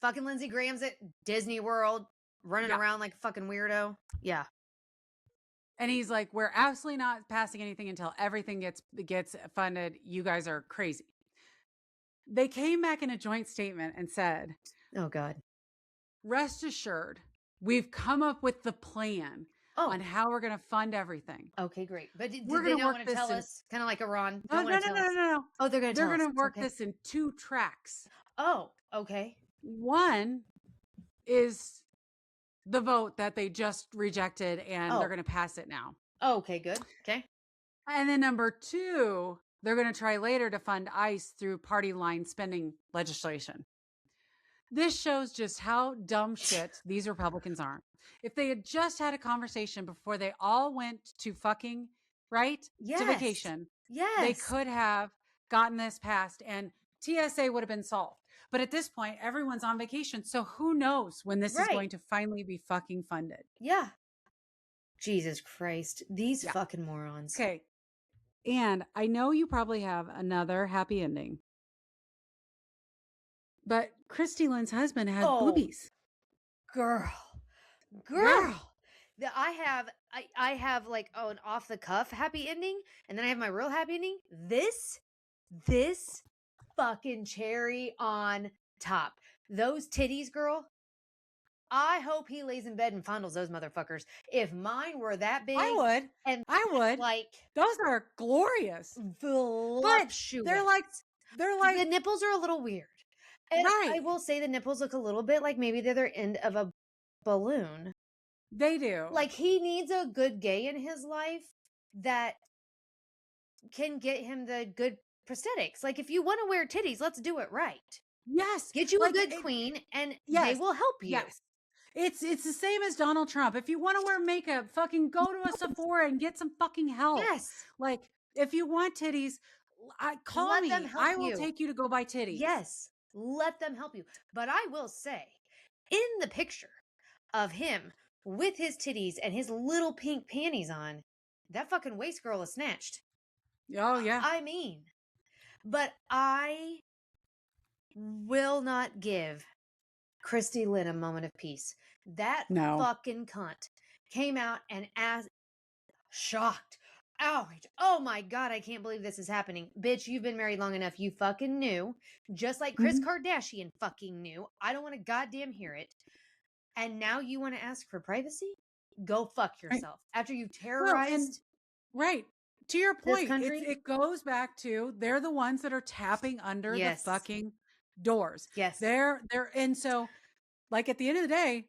Fucking Lindsey Graham's at Disney World running around like a fucking weirdo. Yeah. And he's like, we're absolutely not passing anything until everything gets funded. You guys are crazy. They came back in a joint statement and said, oh God, rest assured, we've come up with the plan on how we're going to fund everything. Okay, great. But did they not want to tell us? Kind of like Iran. No. Oh, they're going to work this in 2 tracks. Oh, okay. One is the vote that they just rejected and they're going to pass it now. Oh, okay, good. Okay. And then number 2, they're going to try later to fund ICE through party line spending legislation. This shows just how dumb shit these Republicans are. If they had just had a conversation before they all went to fucking, to vacation, they could have gotten this passed and TSA would have been solved. But at this point, everyone's on vacation. So who knows when this is going to finally be fucking funded. Yeah. Jesus Christ. These fucking morons. Okay. And I know you probably have another happy ending. But Kristi Lynn's husband has boobies. Girl. I have like an off the cuff happy ending, and then I have my real happy ending. This fucking cherry on top. Those titties, girl. I hope he lays in bed and fondles those motherfuckers. If mine were that big, I would. Like, those are glorious. Voluptuous. They're like the nipples are a little weird. And I will say the nipples look a little bit like maybe they're the end of a balloon. They do. Like he needs a good gay in his life that can get him the good prosthetics. Like if you want to wear titties, let's do it right. Yes. Get you a good queen and they will help you. Yes. It's the same as Donald Trump. If you want to wear makeup, fucking go to a Sephora and get some fucking help. Yes. Like if you want titties, call me. I will take you to go buy titties. Yes. Let them help you. But I will say, in the picture of him with his titties and his little pink panties on, that fucking waist girl is snatched. Oh, yeah. I mean, but I will not give Kristi Lynn a moment of peace. That fucking cunt came out and asked, shocked, outrage. Oh my God, I can't believe this is happening. Bitch, you've been married long enough. You fucking knew. Just like Kris Kardashian fucking knew. I don't want to goddamn hear it. And now you want to ask for privacy? Go fuck yourself. After you terrorized. To your point, it goes back to they're the ones that are tapping under the fucking doors. Yes. They're and so like at the end of the day,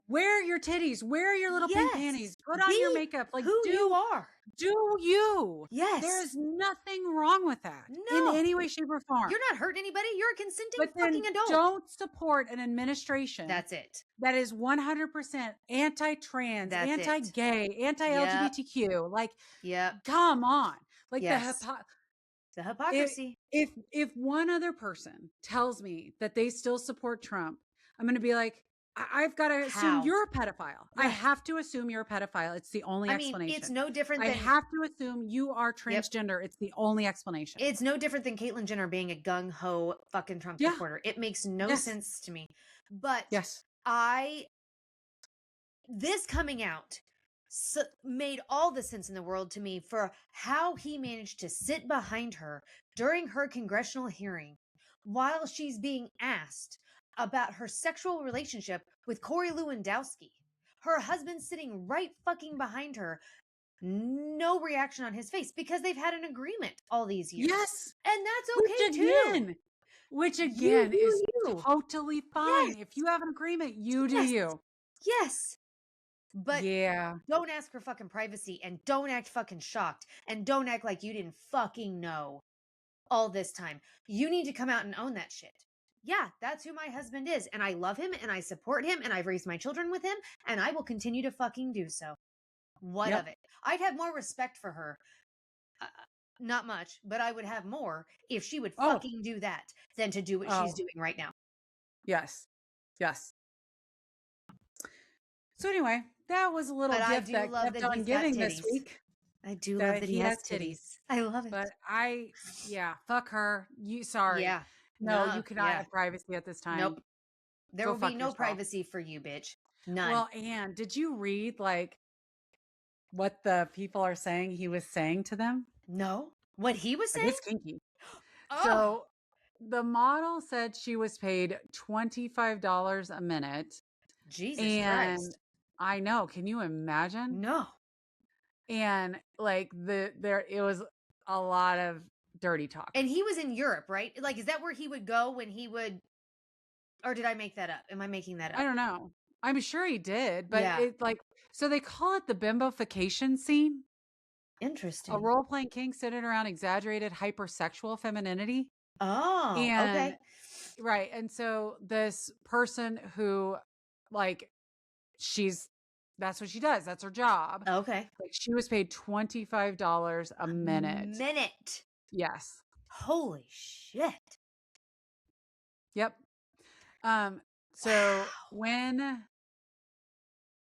wear your titties, wear your little pink panties, put on your makeup, like who you are. Do you? Yes. There is nothing wrong with that in any way, shape, or form. You're not hurting anybody. You're a consenting fucking adult. Don't support an administration. That's it. That is 100% anti-trans, anti-gay, anti-LGBTQ. Like, come on. Like the hypocrisy. If one other person tells me that they still support Trump, I'm going to be like, I've got to assume How? you're a pedophile. I Right. have to assume you're a pedophile. It's the only I mean, explanation. it's no different I than have to assume you are Yep. transgender. It's the only explanation. It's no different than Caitlyn Jenner being a gung ho fucking Trump Yeah. supporter. It makes no Yes. sense to me. But Yes. this coming out made all the sense in the world to me for how he managed to sit behind her during her congressional hearing while she's being asked about her sexual relationship with Corey Lewandowski. Her husband sitting right fucking behind her, no reaction on his face because they've had an agreement all these years. Yes. And that's okay too. Which again is you. totally fine. Yes. If you have an agreement, you do Yes. you. Yes. But yeah, don't ask for fucking privacy and don't act fucking shocked and don't act like you didn't fucking know all this time. You need to come out and own that shit. Yeah, that's who my husband is. And I love him and I support him and I've raised my children with him and I will continue to fucking do so. What of it? I'd have more respect for her. Not much, but I would have more if she would fucking do that than to do what she's doing right now. Yes. Yes. So anyway, that was a little gift that kept on giving this week. I do love that he has titties. I love it. But fuck her. Sorry. Yeah. No, you cannot have privacy at this time. Nope. There will be no privacy for you, bitch. None. Well, Anne, did you read like what the people are saying he was saying to them? No. What he was saying? It's kinky. So the model said she was paid $25 a minute. Jesus Christ. I know. Can you imagine? No. And like it was a lot of dirty talk. And he was in Europe, right? Like, is that where he would go when he would, or did I make that up? Am I making that up? I don't know. I'm sure he did, but so they call it the bimbofication scene. Interesting. A role-playing king centered around exaggerated hypersexual femininity. Oh, okay. Right. And so this person who that's what she does. That's her job. Okay. Like she was paid $25 a minute. Yes. Holy shit. Yep. So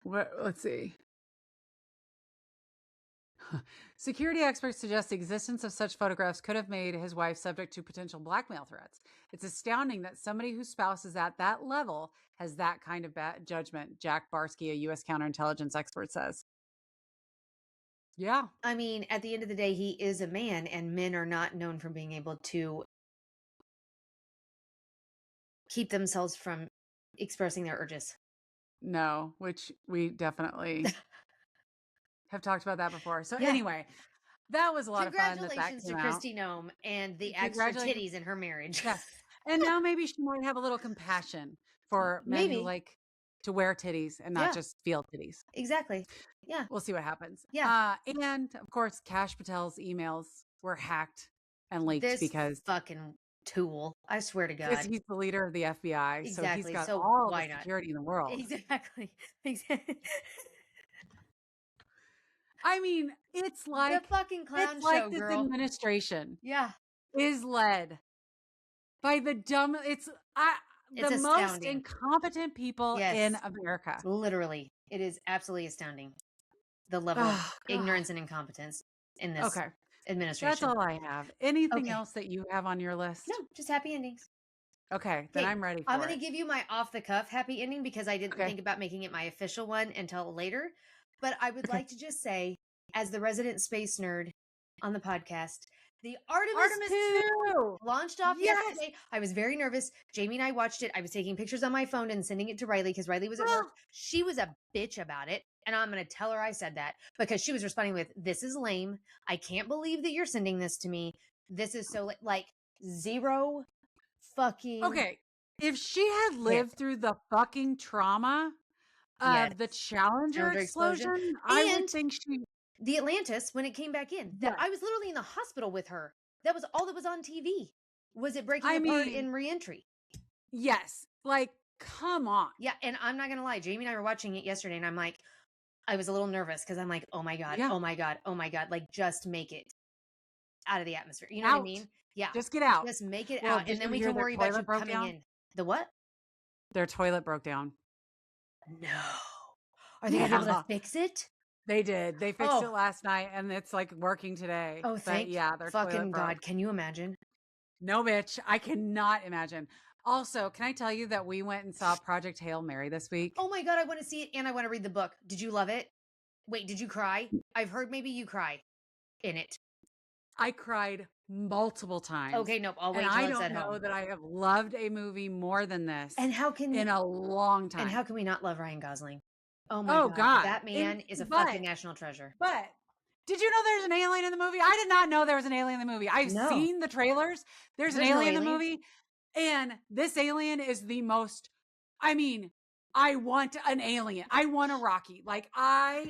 let's see. Security experts suggest the existence of such photographs could have made his wife subject to potential blackmail threats. It's astounding that somebody whose spouse is at that level has that kind of bad judgment, Jack Barsky, a U.S. counterintelligence expert, says. Yeah. I mean, at the end of the day, he is a man, and men are not known for being able to keep themselves from expressing their urges. No, which we definitely have talked about that before. So anyway, that was a lot of fun. Congratulations to Kristi Noem and the extra titties in her marriage. Yes. And now maybe she might have a little compassion for men who like to wear titties and not just feel titties. Exactly. Yeah. We'll see what happens. Yeah. And of course, Kash Patel's emails were hacked and leaked because fucking tool. I swear to God. Because he's the leader of the FBI. Exactly. So he's got all the security in the world. Exactly. I mean, it's like the fucking clown it's show, like this girl. Administration is led by the dumb. It's the most incompetent people in America. Literally, it is absolutely astounding. The level of ignorance and incompetence in this administration. That's all I have. Anything else that you have on your list? No, just happy endings. Okay, then I'm ready for I'm going to give you my off the cuff happy ending because I didn't think about making it my official one until later. But I would like to just say, as the resident space nerd on the podcast, the Artemis 2 launched off yesterday. I was very nervous. Jamie and I watched it. I was taking pictures on my phone and sending it to Riley because Riley was at work. She was a bitch about it. And I'm going to tell her I said that because she was responding with, "This is lame. I can't believe that you're sending this to me. This is so like zero fucking." Okay. If she had lived through the fucking trauma of the Challenger explosion, I would think the Atlantis, when it came back in, that I was literally in the hospital with her. That was all that was on TV. Was it breaking apart in reentry? Yes. Like, come on. Yeah. And I'm not going to lie. Jamie and I were watching it yesterday and I'm like, I was a little nervous because I'm like, oh my God, oh my God, oh my God. Like, just make it out of the atmosphere. You know what I mean? Yeah. Just get out. Just make it out. And then we can worry about you coming in. The what? Their toilet broke down. No. Are they going to be able to fix it? They did. They fixed it last night, and it's like working today. Oh, thank their fucking toilet God. broke. Can you imagine? No, bitch. I cannot imagine. Also, can I tell you that we went and saw Project Hail Mary this week? Oh my God, I want to see it and I want to read the book. Did you love it? Wait, did you cry? I've heard maybe you cry in it. I cried multiple times. Okay, nope. I'll wait and till I it's don't at know home. that I have loved a movie more than this. And how can in a long time? And how can we not love Ryan Gosling? Oh my God. That man is a fucking national treasure. But did you know there's an alien in the movie? I did not know there was an alien in the movie. I've seen the trailers. There's an alien in the movie. And this alien is the most, I mean, I want an alien. I want a Rocky.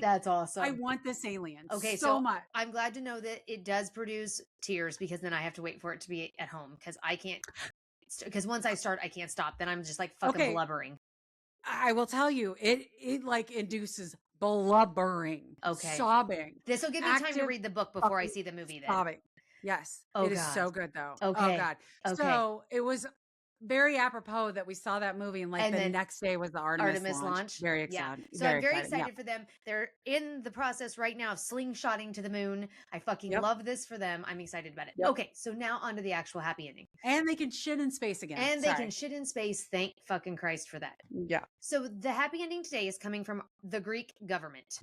That's awesome. I want this alien so much. I'm glad to know that it does produce tears, because then I have to wait for it to be at home, because I can't, because once I start, I can't stop. Then I'm just like fucking blubbering. I will tell you, it like induces blubbering, sobbing. This will give me time to read the book before I see the movie then. Sobbing. Yes. It is so good though. Okay. Oh God. So it was very apropos that we saw that movie, and the next day was the Artemis launch. Very excited. So I'm very excited for them. They're in the process right now of slingshotting to the moon. I fucking love this for them. I'm excited about it. Okay, so now on to the actual happy ending. And they can shit in space again. And they can shit in space. Thank fucking Christ for that. Yeah. So the happy ending today is coming from the Greek government.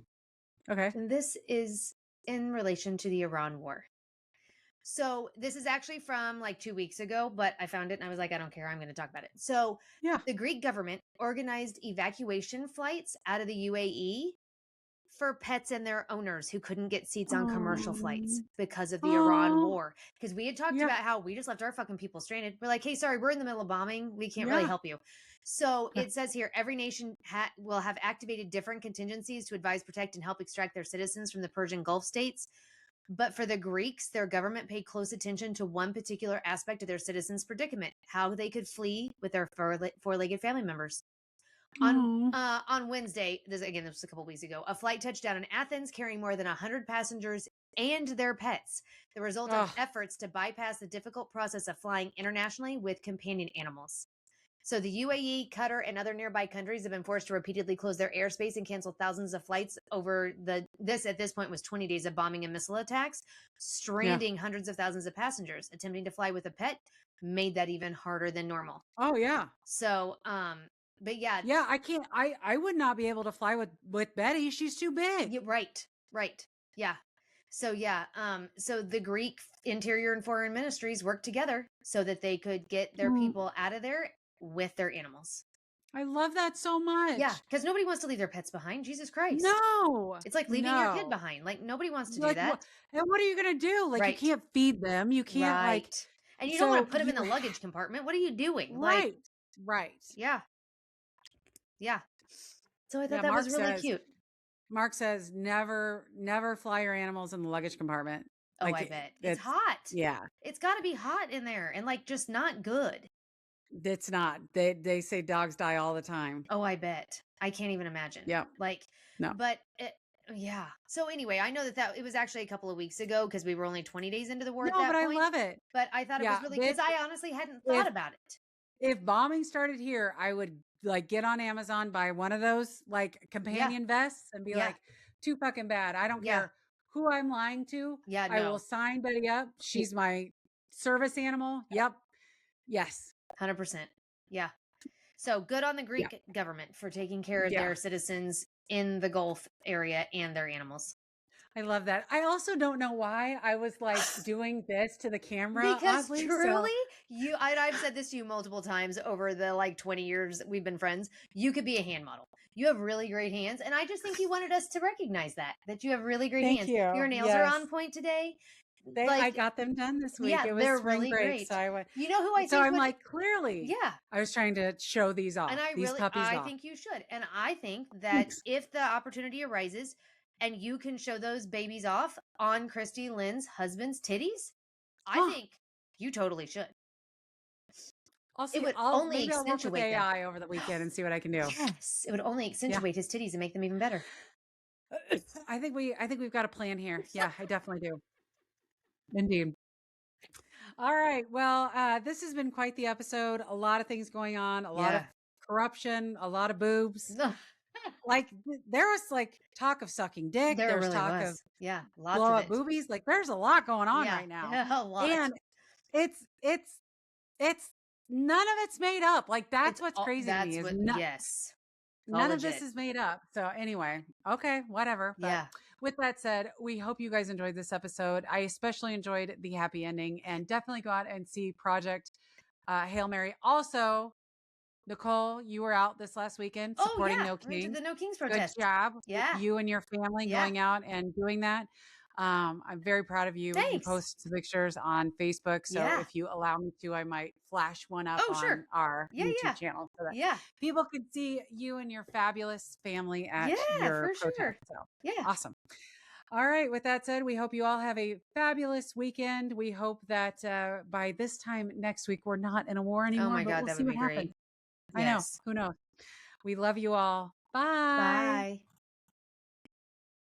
Okay. And this is in relation to the Iran war. So this is actually from like 2 weeks ago, but I found it and I was like, I don't care. I'm going to talk about it. So the Greek government organized evacuation flights out of the UAE for pets and their owners who couldn't get seats on commercial flights because of the Iran war. Because we had talked about how we just left our fucking people stranded. We're like, hey, sorry, we're in the middle of bombing. We can't really help you. So it says here, every nation will have activated different contingencies to advise, protect, and help extract their citizens from the Persian Gulf states. But for the Greeks, their government paid close attention to one particular aspect of their citizens' predicament: how they could flee with their four-legged family members. On Wednesday, this was a couple weeks ago, a flight touched down in Athens carrying more than 100 passengers and their pets, the result of efforts to bypass the difficult process of flying internationally with companion animals. So the UAE, Qatar, and other nearby countries have been forced to repeatedly close their airspace and cancel thousands of flights over this at this point was 20 days of bombing and missile attacks, stranding hundreds of thousands of passengers. Attempting to fly with a pet made that even harder than normal. Oh yeah. So, but yeah. Yeah, I can't, I would not be able to fly with Betty. She's too big. Yeah, right. Yeah. So yeah, so the Greek Interior and Foreign Ministries worked together so that they could get their people out of there with their animals. I love that so much. Yeah, because nobody wants to leave their pets behind. Jesus Christ. No. It's like leaving your kid behind. Like, nobody wants to do that. And what are you going to do? Like, you can't feed them. You can't, and you don't want to put them in the luggage compartment. What are you doing? Right. Yeah. So I thought that was really cute. Mark says, never fly your animals in the luggage compartment. Oh, I bet. It's hot. Yeah. It's got to be hot in there and just not good. It's not. They say dogs die all the time. Oh, I bet. I can't even imagine. Yeah. No. But yeah. So anyway, I know that it was actually a couple of weeks ago because we were only 20 days into the war at that point. I love it. But I thought it was really, because I honestly hadn't thought about it. If bombing started here, I would get on Amazon, buy one of those companion vests and be like, too fucking bad. I don't care who I'm lying to. Yeah. I will sign Betty up. She's my service animal. Yep. Yes. 100%. Yeah. So good on the Greek government for taking care of their citizens in the Gulf area and their animals. I love that. I also don't know why I was doing this to the camera. Because truly, I've said this to you multiple times over the 20 years that we've been friends. You could be a hand model. You have really great hands. And I just think you wanted us to recognize that you have really great hands. You. Your nails are on point today. I got them done this week. It was they're really great. So I went, you know who I think? So I'm clearly. Yeah. I was trying to show these off. And I think you should. And I think that if the opportunity arises and you can show those babies off on Kristi Lynn's husband's titties, I think you totally should. I'll work with AI over the weekend and see what I can do. Yes. It would only accentuate his titties and make them even better. I think we've got a plan here. Yeah, I definitely do. Indeed. All right. Well, this has been quite the episode. A lot of things going on, a lot of corruption, a lot of boobs. Like there was like talk of sucking dick. There There's really talk of was. Yeah, lots blow of up it. boobies. Like there's a lot going on Yeah, right now. a lot. And it's none of it's made up. Like that's It's what's all crazy to me that's is what yes. It's all none of this legit. is made up. So anyway, okay, whatever. But Yeah. with that said, we hope you guys enjoyed this episode. I especially enjoyed the happy ending, and definitely go out and see Project Hail Mary. Also, Nicole, you were out this last weekend Oh, supporting yeah. No I went to King. the No Kings Good protest. job with Yeah. you and your family Yeah. going out and doing that. I'm very proud of you. You Thanks. posted some pictures on Facebook. So Yeah. if you allow me to, I might flash one up Oh, on sure. our Yeah, YouTube yeah. channel so that Yeah. people can see you and your fabulous family at Yeah, your for protest. sure. So Yeah. awesome. All right. With that said, we hope you all have a fabulous weekend. We hope that by this time next week, we're not in a war Oh anymore, my but God, we'll that see would what be happens. great. I know. Yes. Who knows? We love you all. Bye. Bye.